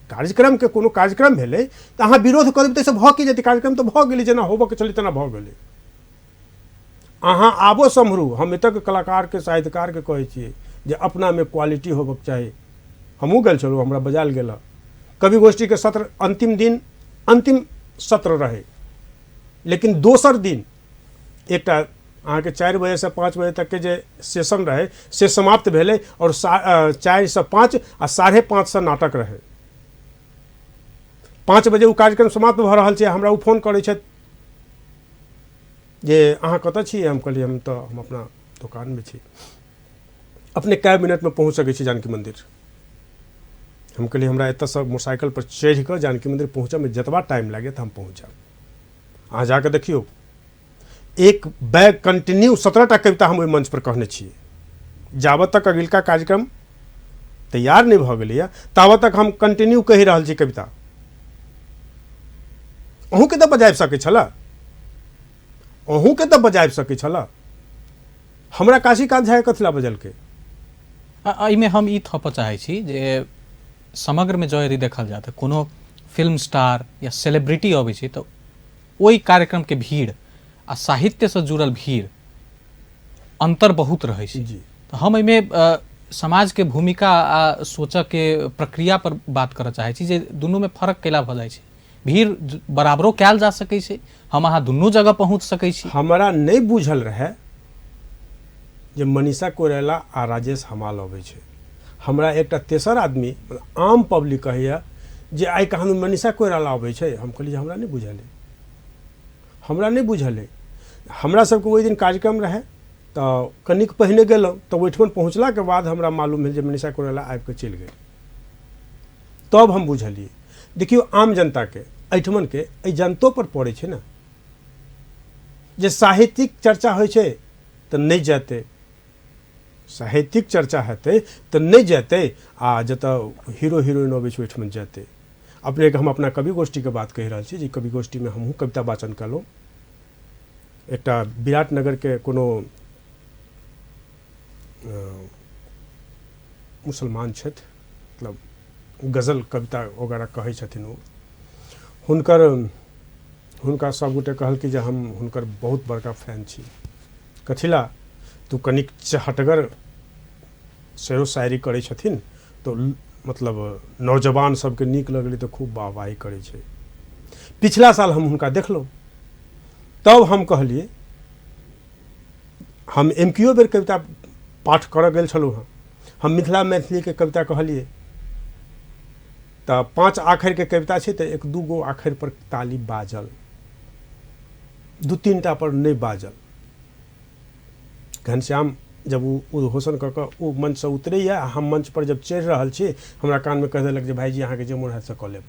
कार्यक्रम के कोनो कार्यक्रम भेलै तऽ अहाँ विरोध कऽ देबै, ताहिसँ भऽ की जेतै? कार्यक्रम तऽ भऽ गेलै, जेना होबऽ के छलै तेना भऽ गेलै। अहाँ आबो सम्हरू, हम एतऽ के कलाकार के साहित्यकार के कहै छियै जे अपना में क्वालिटी होबक चाही। हमहूँ गेल छलहुँ, हमरा बजायल गेल। कवि गोष्ठी के सत्र अंतिम दिन, अंतिम सत्र रहे, लेकिन दोसर दिन एकटा अहाँके 4 बजे से 5 बजे तक के जे सेशन रहे से समाप्त भेलै, और 4 से 5 आ 5:30 से नाटक रहे। 5 बजे ओ कार्यक्रम समाप्त भऽ रहल छै, हमरा ओ फोन करै छथि जे अहाँ कतऽ छी? हम कहलिए हम अपना दुकान में छी। अपने कए मिनट में पहुँच सकै छी जानकी मंदिर? हम कहलिए हमरा एतऽसँ मोटरसाइकिल पर चढ़ि कऽ जानकी मंदिर पहुँचऽ में जतबा टाइम लागे तऽ हम पहुँचब। अहाँ जाके देखियौ, एक बैग कंटिन्यू 17टा कविता हम ओहि मंच पर कहने छियै। जाबत तक अगिलका कार्यक्रम तैयार नहीं भऽ गेलैए ताबत तक हम कंटिन्यू कहि रहल छी कविता। अहूँ के तऽ बजाबि सकै छल, अहूँ के तऽ बजाबि सकै छल। हमरा काशीकांत झा कथी ला बजलकै? एहिमे हम ई थपऽ चाहै छी जे समग्र में जो यदि देखल जाए तऽ कोनो फिल्म स्टार या सेलिब्रिटी अबै छै तऽ ओहि कार्यक्रम के भीड़ आ साहित्य से जुड़ल भीड़ अंतर बहुत रहे छै। तऽ हम एहिमे समाज के भूमिका आ सोचऽ के प्रक्रिया पर बात करऽ चाहै छी जे दुनू में फर्क केला भऽ जाइ छै। भीड़ बराबरो कयल जा सकै छै, हम अहाँ दुनू जगह पहुँच सकै छी। हमरा नहीं बुझल रहे जे मनीषा कोइराला आ राजेश हमाल अबै छै। हमरा एकटा तेसर आदमी आम पब्लिक कहैया जे आइ कहानी मनीषा कोइराला अबै छै। हम कहलिए हमरा नहीं बुझल है, हमरा नहीं बुझल है। हमरा सबके ओहि दिन कार्यक्रम रहे तऽ कनिक पहिने गेलहुँ तऽ ओहिठमन पहुँचला के बाद हमरा मालूम भेल जे मनीषा कोइराला आबि कऽ चलि गेल। तब हम बुझलिए। देखियो आम जनता के एहिठमन के एहि जनतो पर पड़ै छै ने, जे साहित्यिक चर्चा होइ छै तऽ नहीं जेतै, साहित्यिक चर्चा हेतै तऽ नहीं जेतै, आ जतऽ हीरो हीरोइन अबै छै ओहिठमन जेतै। अपने के हम अपना कवि गोष्ठी के बात कहि रहल छी जे कवि गोष्ठी में हमहूँ कविता वाचन कलहुँ। एकटा विराटनगर के कोनो मुसलमान छथि, मतलब गजल कविता वगैरह कहै छथिन ओ। हुनका सब गोटे कहलकै जे हम हुनकर बहुत बड़का फैन छी। कथिला तू कनिक चहटगर शेरो शायरी करै छथिन तो मतलब नौजवान सबके नीक लगलै तो खूब वाहवाही करै छै। पिछला साल हम हुनका देखलहुँ, तब हम कहलिए, हम एमकियो बेर कविता पाठ करऽ गेल छलहुँ हँ, हम मिथिला मैथिली के कविता कहलिए तऽ 5 आखर के कविता छै तऽ 1-2 गो आखर पर ताली बाजल, 2-3टा पर नहीं बाजल। घनश्याम जब वो उद्घोषण कऽ कऽ ओ मंच से उतरैए, हम मंच पर जब चढ़ि रहल छी, हमरा कान में कह देलक जे भाईजी अहाँ के जे मोन हैत से कऽ लेब,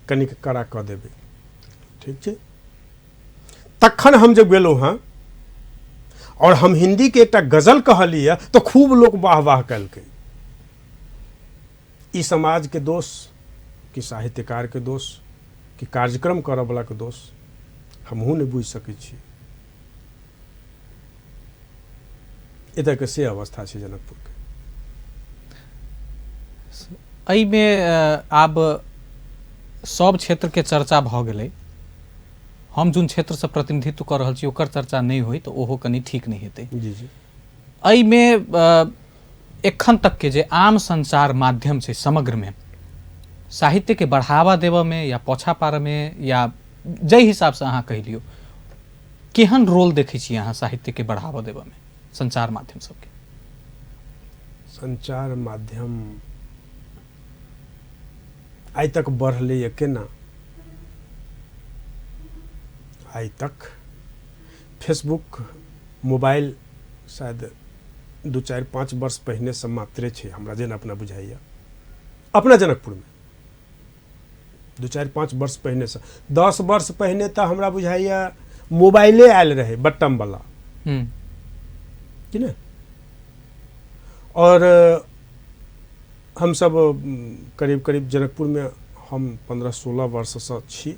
कनिक कड़ा कऽ देबै, ठीक छै। तखन हम जब गेलहुँ हँ और हम हिंदी के एकटा गजल कहलिए तो खूब लोग वाह वाह कलकै। ई समाज के दोष कि साहित्यकार के दोष कि कार्यक्रम करऽ वाला के दोष हमहूँ नहीं बुझि सकै छी। एतऽ के से अवस्था छै जनकपुर के। एहिमे आब सब क्षेत्र के चर्चा भऽ गेलै, हम जोन क्षेत्र से प्रतिनिधित्व कर रहल छी ओकर चर्चा नहीं होई तो ओहो कनी ठीक नहीं हेतै। जी जी। एहिमे एखन तक के जे आम संचार माध्यम छै समग्र में साहित्य के बढ़ावा देवऽ में या पोछा पारऽ में या जै हिसाब से अहाँ कहि लियौ, केहन रोल देखै छी अहाँ साहित्य के बढ़ावा देवऽ में संचार माध्यम सबके? संचार माध्यम आइ तक बढ़ले या केना? आइ तक फेसबुक मोबाइल शायद 2-4-5 वर्ष पहिने से मात्रे छै, हमरा जेना अपना बुझाइया। अपना जनकपुर में 2-4-5 वर्ष पहिने से, 10 वर्ष पहिने तऽ हमरा बुझाइया मोबाइले आयल रहे बटम वाला। कि नहीं। और हम सब करीब करीब जनकपुर में हम 15-16 वर्ष से छी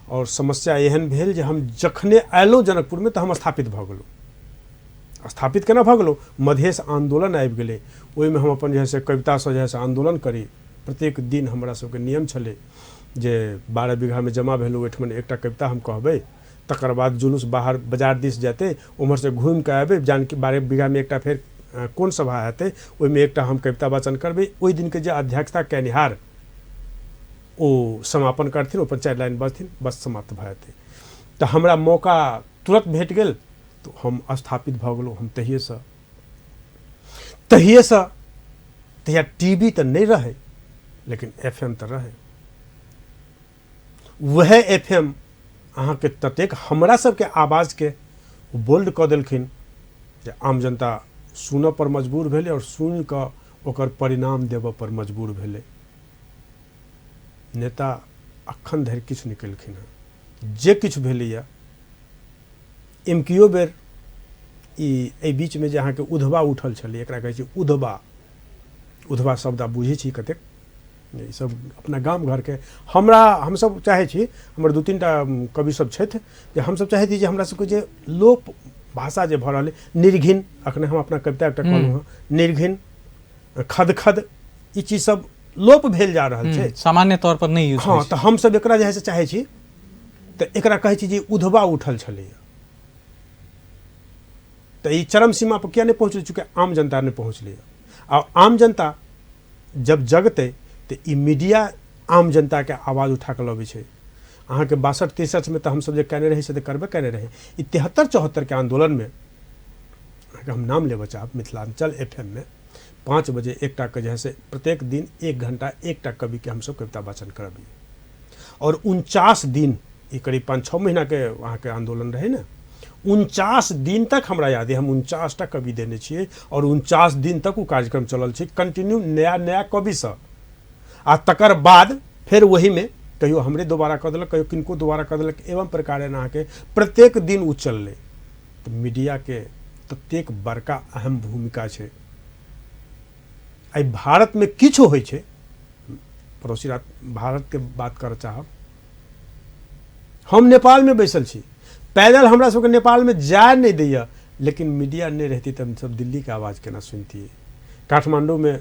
और समस्या एहन भेल जे हम जखने अयलहुँ जनकपुर में तो हम स्थापित भऽ गेलहुँ। स्थापित केना भऽ गेलहुँ, मधेश आंदोलन आबि गेलै, ओहिमे हम अपन जे है से कवितासँ जे है से आंदोलन करी। प्रत्येक दिन हमरा सबके नियम छलै जे 12 बीघा में जमा भेलहुँ, ओहिठमन एकटा कविता हम कहबै, तकर बाद जुलूस बाहर बाजार दिस जेतै, उम्हर से घूमि कऽ आबै, जानकी 12 बीघा में एकटा फेर कोन सभा हेतै, ओहिमे एकटा हम कविता वाचन करबै। ओहि दिन के जे अध्यक्षता केनिहार ओ समापन करथिन, ओपर 4 लाइन बजथिन, बस समाप्त भऽ जेतै। तऽ हमरा मौका तुरंत भेट गेल, तो हम स्थापित भऽ गेलहुँ। हम तहिया टीवी तऽ नहीं रहे, लेकिन FM तऽ रहे। वह FM अहाँ के ततेक हमरा सबके आवाज के बोल्ड कऽ देलखिन जे आम जनता सुनऽ पर मजबूर भेलै और सुनि कऽ ओकर परिणाम देबऽ पर मजबूर भेलै। नेता अखन धरि किछु नहि केलखिन हँ। जे किछु भेलैए एमकियो बेर ई बीच में जे अहाँके उधवा उठल छलै, एकरा कहै छै उधवा शब्द आब बुझै छी कतेक, ई सब अपना गाम घर के हम सब चाहै छी, हमर 2-3टा कवि सब छथि जे हम सब चाहै छी जे हमरा सबके जे लोप भाषा जे भऽ रहल है, निर्घिन, अखने हम अपना कविता एकटा कहलहुँ हँ, निर्घिन, खद ई चीज सब लोप भेल जा रहल छै, सामान्य तौर पर नहीं यूज। हाँ, तो हम सब एकरा जे है से चाहै छी, तो एकरा कहै छी जे उधवा उठल छलै। तो ई चरम सीमा पर किया नहीं पहुँचल, चूँकि आम जनता नहीं पहुँचलै। और आम जनता जब जगतै तो ई मीडिया आम जनता के आवाज उठा के लबै छै। अहाँ के 62-63 में तो हम सब जे कहने रही से तो करबे कहने रहे। ई 73-74 के आंदोलन में हम नाम लेबऽ चाहब, मिथिलांचल FM में 5 बजे एकटा के जे है से प्रत्येक दिन 1 घंटा एकटा कवि के हम सब कविता वाचन करबिए। और 49 दिन, ये करीब 5-6 महीना के वहाँ के आंदोलन रहे ना, 49 दिन तक हमरा याद है हम 49टा कवि देने छियै और 49 दिन तक वो कार्यक्रम चलल छै कंटिन्यू, नया कवि से। आ तकर बाद फिर वही में कहियो हमरे दोबारा कऽ देलक, कहियो किनको दोबारा कऽ देलक, एवं प्रकार अहाँके प्रत्येक दिन उ चललै। तो मीडिया के ततेक बड़का अहम भूमिका छै। आई भारत में किछु होइ छै, पड़ोसी भारत के बात करऽ चाहब, हम नेपाल में बैसल छी, पैदल हमरा सबके नेपाल में जाय नहीं दैया, लेकिन मीडिया नहीं रहती तो हम सब दिल्ली के आवाज़ केना सुनतियै। काठमांडू में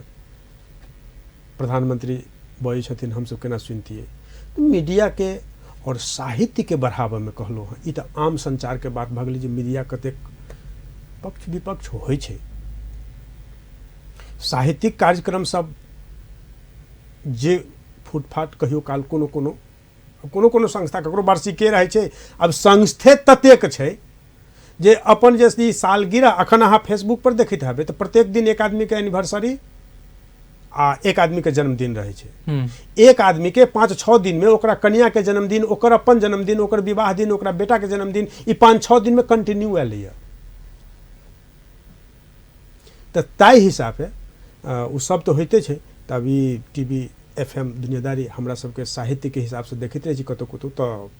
प्रधानमंत्री बजै छथिन, हम सब केना सुनतियै। तो मीडिया के और साहित्य के बढ़ावा में कहलहुँ हँ, ई तो आम संचार के बात भऽ गेलै जे मीडिया कतेक पक्ष विपक्ष होइ छै। साहित्यिक कार्यक्रम सब जे फुटफाट कहियो काल कोनो संस्था ककरो वार्षिके रहै छै। अब संस्थे ततेक छै जे अपन जे सालगिरह अखन अहाँ फेसबुक पर देखैत हेबै तऽ प्रत्येक दिन एक आदमी के एनिवर्सरी आ एक आदमी के जन्मदिन रहे छै। एक आदमी के 5-6 दिन में ओकरा कन्या के जन्मदिन, ओकर अपन जन्मदिन, ओकर विवाह दिन, ओकरा बेटा के जन्मदिन, ई 5-6 दिन में कंटिन्यू एलैया। तो ताहि हिसाब से उ सब तो होते छै। तब ई टीवी FM दुनियादारी हमरा सबके साहित्य के हिसाब से देखैत रहे छी, कतौ तो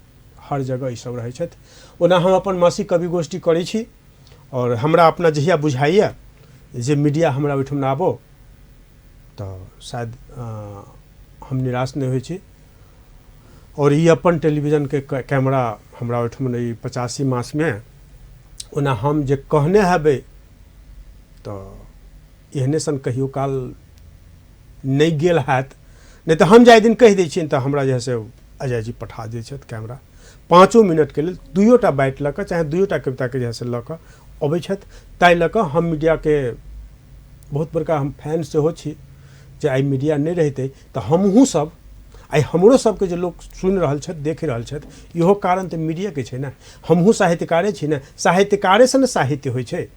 हर जगह ई सब रहे छथि। ओना हम अपन मासिक कवि गोष्ठी करै छी और हमरा अपना जहिया बुझाइया जे मीडिया हमरा ओहिठाम आबो तो शायद हम निराश नहीं होइ छी। और ये अपन टेलीविजन के कैमरा हमरा ओहिठाम 85 मास में ओना हम जे कहने हेबै तो एहने सन कहियो काल नहीं गेल हैत, नहीं तो हम जाय दिन कह दै छियनि तो हमरा जे है से अजय जी पठा दै छथि कैमरा 5 मिनट के लिए 2टा बाइट लऽ कऽ चाहे 2टा कविता के जे है से लऽ कऽ अबै छथि। ताहि लऽ कऽ हम मीडिया के बहुत बड़का हम फैन सेहो छी। जे आई मीडिया नहीं रहते तो हमहूँ सब आई हमरो सबके जे लोग सुनि रहल छथि, देख रहल छथि, इहो कारण तो मीडिया के छै ना। हमहूँ साहित्यकारे छी ना, साहित्यकारे से न साहित्य होइ छै।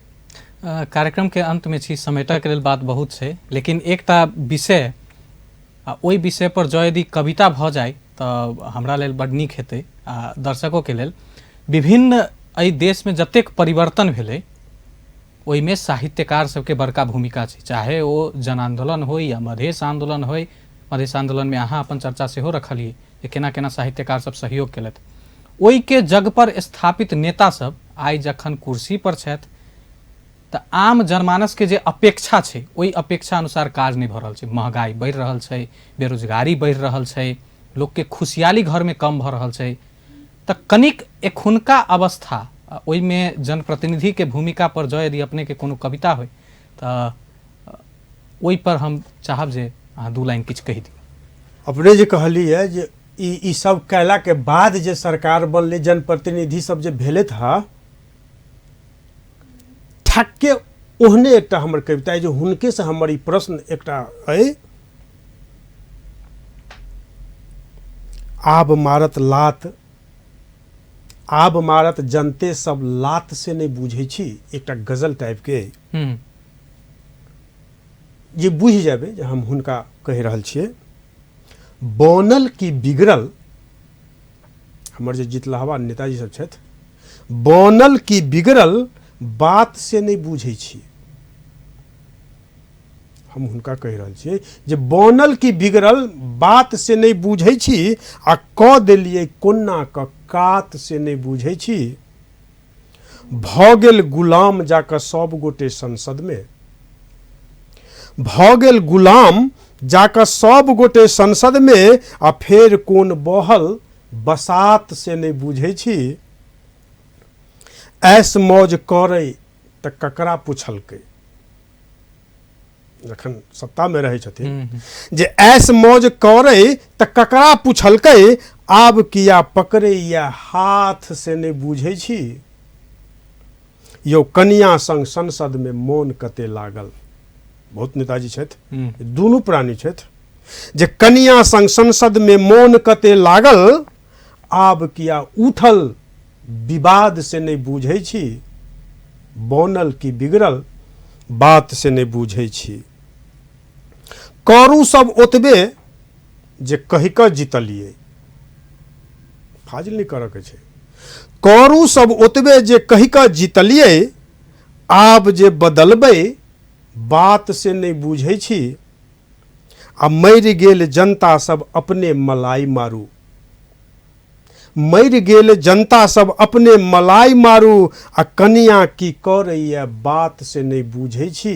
कार्यक्रम के अंत में छी, समेटऽ के लेल बात बहुत छै, लेकिन एकटा विषय ओहि विषय पर जो यदि कविता भऽ जाय तऽ हमरा लेल बड नीक हेतै आ दर्शकों के लेल। विभिन्न एहि देश में जतेक परिवर्तन भेलै ओहिमे साहित्यकार सबके बड़का भूमिका छै, चाहे ओ जन आंदोलन हो या मधेश आंदोलन हो। मधेश आंदोलन में अहाँ अपन चर्चा सेहो रखलिए जे केना केना साहित्यकार सब सहयोग केलथि। ओहि के जग पर स्थापित नेता सब आइ जखन कुर्सी पर छथि तऽ आम जनमानस के जे अपेक्षा छै ओहि अपेक्षा अनुसार काज नहि भऽ रहल छै। महगाई बढ़ि रहल छै, बेरोजगारी बढ़ि रहल छै, लोग के खुशहाली घर में कम भऽ रहल छै। तऽ कनिक एखुनका अवस्था ओहिमे जनप्रतिनिधि के भूमिका पर जँ यदि अपने के कोनो कविता होय तऽ ओहि पर हम चाहब जे अहाँ 2 लाइन किछु कहि दियौ। अपने जे कहलिए जे ई सब कैला के बाद जे सरकार बनले, जनप्रतिनिधि सब जे भेले था, ठाके ओहने एकटा हमर कविता है जो हुनके से हमर ई प्रश्न एकटा है। आब मारत लात, आब मारत जनते सब लात से नहीं बुझे छी, एकटा गजल टाइप के जे बुझ जाबे जे हम हुनका कहि रहल छियै। बनल की बिगड़ल, हमर जे जितलहवा नेताजी सब छथि, बनल की बिगड़ल बात से नहीं बुझे छी। हम हुनका कहि रहल छियै जे बनल की बिगड़ल बात से नहीं बुझे छी, आ क देलिए कोन्ना क कात से नहीं बुझे छी। भ गेल गुलाम जाकर सब गोटे संसद में, भ गेल गुलाम जाकर सब गोटे संसद में, आ फेर कोन बहल बसात से नहीं बुझे छी। ऐस मौज करे त ककरा पुछलकै, जखन सत्ता में रहे छथिन, जे ऐस मौज करे त ककरा पुछलकै, आब किया पकड़े या हाथ से नहीं बुझे छी। यो कनिया संग संसद में मौन कते लागल, बहुत नेताजी छथि, दुनू प्राणी छथि, जे कनिया संग संसद में मौन कते लागल, आब किया उठल विवाद से नहीं बुझे छी। बनल की बिगड़ल बात से नहीं बुझे छी। करू सब ओतबे जे कहि क जीतलिए, फाजिल नहीं करऽ के छै। करू सब ओतबे जे कहि क जीतलिए, आब जे बदलबै बात से नहीं बुझे छी। आ मरि गेल जनता सब अपने मलाई मारू, मरि गेल जनता सब अपने मलाई मारू, आ कनिया की करैया बात से नहीं बुझे छी।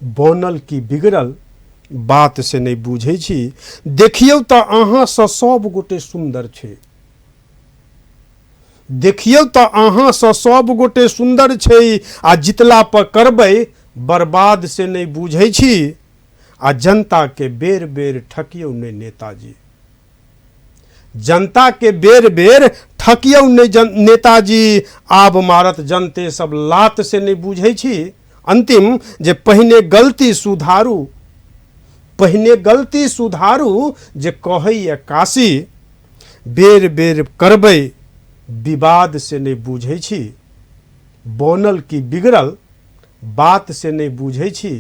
बनल की बिगड़ल बात से नहीं बुझे छी। देखियौ तऽ अहाँ सँ सब गोटे सुंदर छै, देखियौ तऽ अहाँ सँ सब गोटे सुंदर छै, आ जितला पर करबै बर्बाद से नहीं बुझे छी। आ जनता के बेर बेर ठकियौ नहीं नेताजी, जनता के बेर बेर ठकियौ नहीं नेताजी। आब मारत जनते सब लात से नहीं बुझे छी। अंतिम जे पहिने गलती सुधारू, पहिने गलती सुधारू, जे कहैया काशी, बेर बेर करबै विवाद से नहीं बुझे छी। बनल की बिगड़ल बात से नहीं बुझे छी।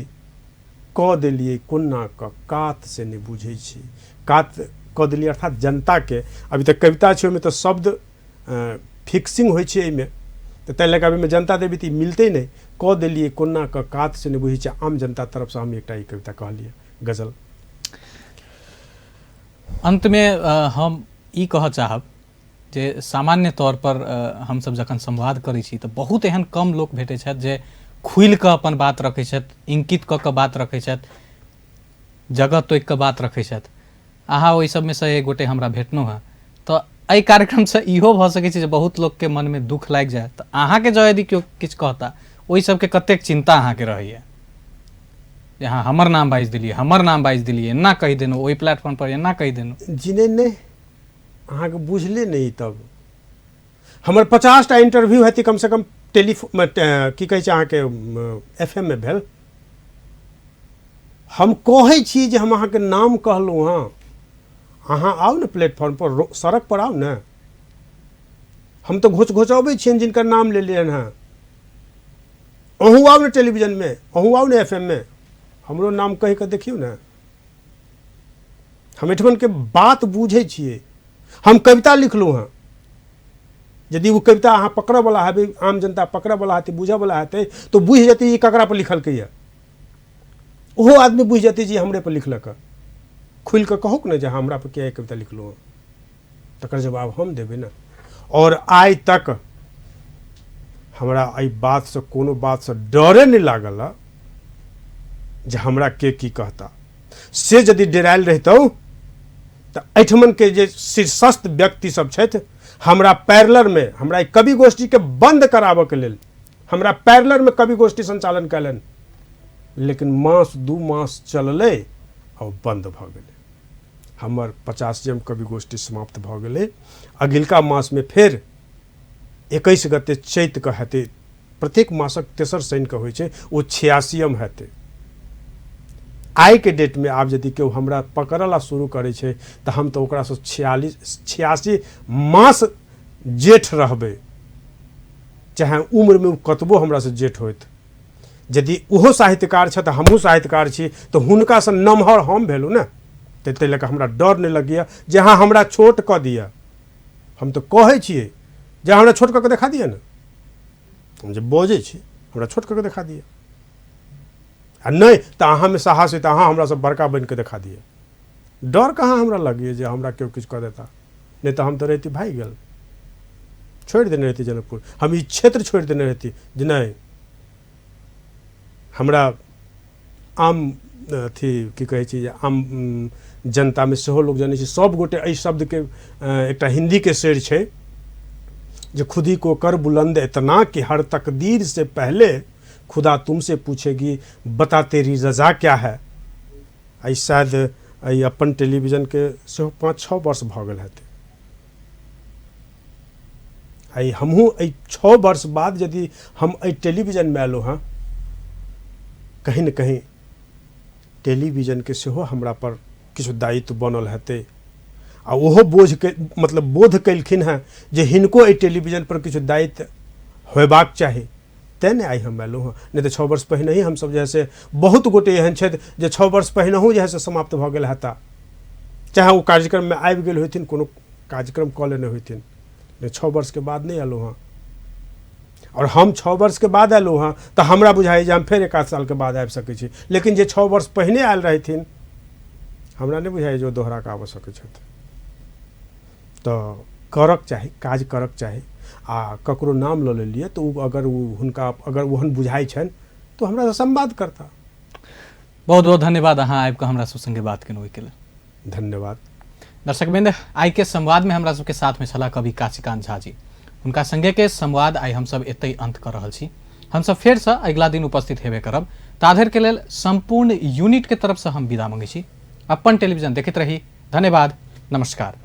क देलिए कोन्ना क कात से नहीं बुझे छी। कात क देलिए अर्थात जनता के, अभी तक कविता छै ओहिमे तऽ शब्द फिक्सिंग होइ छै एहिमे, तऽ ताहि लऽ कऽ अभी जनता देवी तऽ मिलते नहीं। क देलिए कोन्ना क कात से नहीं बुझे छी। आम जनता तरफ से हम एकटा ई कविता कहलिए गजल। अंत में हम ई कहऽ चाहब जे सामान्य तौर पर हमसब जखन संवाद करै छी तऽ बहुत एहन कम लोक भेटै छथि जे खुलि कऽ अपन बात रखै छथि, इंकित कऽ कऽ बात रखै छथि, जगह तोकि कऽ बात रखै छथि। अहाँ ओहि सबमे सँ एक गोटे हमरा भेटलहुँ हँ। तऽ एहि कार्यक्रम से इहो भऽ सकै छै जे बहुत लोक के मन में दुख लागि जाए, तऽ अहाँके जँ यदि केओ किछु कहता ओहि सबके कतेक चिंता अहाँके रहैया जे हाँ हमर नाम बाजि देलिए, हमर नाम बाजि देलिए, एना कहि देलहुँ, ओहि प्लेटफॉर्म पर एना कहि देलहुँ। जी नहीं अहाँके बुझले नहीं। तब हमर 50टा इंटरव्यू हेतै कम से कम टेलीफोन की कहै छै अहाँके FM में भेल। हम कहै छी जे हम अहाँके नाम कहलहुँ हँ, अहाँ आउ ने प्लेटफॉर्म पर, सड़क पर आउ ने। हम तो घोचघोचबै छियनि जिनकर नाम ले लियन हैं। अहूँ आउ ने टेलीविजन में, अहूँ आउ ने FM में, हमरो नाम कहि कऽ देखियौ ने। हम एठमन के बात बुझे छियै। हम कविता लिखलहुँ हँ, यदि वो कविता अहाँ पकड़ऽ वाला है, आम जनता पकड़ऽ वाला है, बुझऽ वाला है, तो बुझ जेतै ई ककरा पर लिखलकै है। ओहो आदमी बुझ जेतै जे हमरे पर लिखलक। खुल कऽ कहूक ने जे हमरा पर क्या कविता लिखलहुँ हँ, तकर जवाब हम देबै ना। और आइ तक हमरा एहि बात से कोनो बात से डरे नहीं लागल जे हमरा के की कहता। से यदि डरायल रहितौ तो एहिठमन के जे शीर्षस्थ व्यक्ति सब छथि हमरा पैरेलर में हमरा कवि गोष्ठी के बंद कराबऽ के लेल हमरा पैरेलर में कवि गोष्ठी संचालन कयलनि, लेकिन मास 2 मास चललै और बंद भ गेलै। हमर 50 कवि गोष्ठी समाप्त भ गेलै। अगिलका मास में फेर 21 गते चैत के हेतै। प्रत्येक मासक तेसर शनि के होइ छै, ओ 86 हेतै। आइ के डेट में आब यदि केओ हमरा पकड़ला शुरू करे छै तो हम तो ओकरा से 86 मास जेठ रहबै, चाहे उम्र में कतबो हमरा से जेठ होइत। यदि ओहो साहित्यकार छथि हमहूँ साहित्यकार छी तो हुनका से नमहर हम भेलहुँ ने, ताहि लऽ कऽ हमरा डर नहीं लगैया जे हाँ हमरा छोट कऽ दिया। हम तो कहै छियै जे हमरा छोट कऽ के देखा दिया ने, हम जे बजै छी हमरा छोट कऽ के देखा दिया, आ नहीं तो अहाँ में साहस है तो अहाँ हमरा से बड़का बन के देखा दिए। डर कहाँ हमरा लगिए जे हमरा केओ किछु कह देता, नहीं तो हम तो रहती भाई गेल, छोड़ देने रहती जनकपुर, हम ई क्षेत्र छोड़ देने रहती जे नहीं हमरा आम अथी की कहै छै जे आम जनता में सेहो लोग जानै छै। सब गोटे एहि शब्द के एकटा हिंदी के शेर छै जे खुदी को कर बुलंद इतना कि हर तकदीर से पहले खुदा तुमसे पूछेगी बता तेरी रजा क्या है। आई शायद आई अपन टेलीविजन के सेहो 5-6 वर्ष भ गेल हेतै। आई हमहूँ एहि 6 वर्ष बाद यदि हम एहि टेलीविजन में एलहुँ हाँ, कहीं न कहीं टेलीविजन के सेहो हमरा पर किछु दायित्व बनल हेतै, आ ओहो बोझ के मतलब बोध कलखिन हैं जे हिनको एहि टेलीविजन पर किछु दायित्व होयबाक चाही, तेने आई हम एलहुँ हाँ। नहीं तो 6 वर्ष पहिने ही हमसब जैसे बहुत गोटे एहन छथि जे 6 वर्ष पहिनहु जे है से समाप्त भ गेल हेता, चाहे वो कार्यक्रम में आबि गेल होथिन, कोनो कार्यक्रम कऽ लेने होथिन, 6 वर्ष के बाद नहीं एलहुँ हाँ। और हम 6 वर्ष के बाद एलहुँ हाँ तो हमरा बुझाइ जे हम फेर 1 साल के बाद आबि सकै छी, लेकिन जे 6 वर्ष पहिने आयल रहथिन हमरा नहीं बुझाइ जे ओ दोहरा कऽ आबऽ सकै छथि। तो करक चाही, काज करक चाही, आ ककरो नाम लऽ लेलिए तो अगर हुनका अगर ओहन बुझाइ छनि तो हमरा से संवाद करता। बहुत बहुत धन्यवाद अहाँ आबि कऽ हमरा सब संगे बात केलहुँ ओहिके लेल। धन्यवाद। दर्शकवृन्द, आइ के संवाद में हमरा सबके साथ में छला कवि काशीकांत झा जी। हुनका संगे के संवाद आई हम सब एतै अंत कर रहल छी। हम सब फेर से अगला दिन उपस्थित हेबे करब। ताधर के लेल संपूर्ण यूनिट के तरफ से हम विदा मांगै छी। अपन टेलीविजन देखैत रही। धन्यवाद, नमस्कार।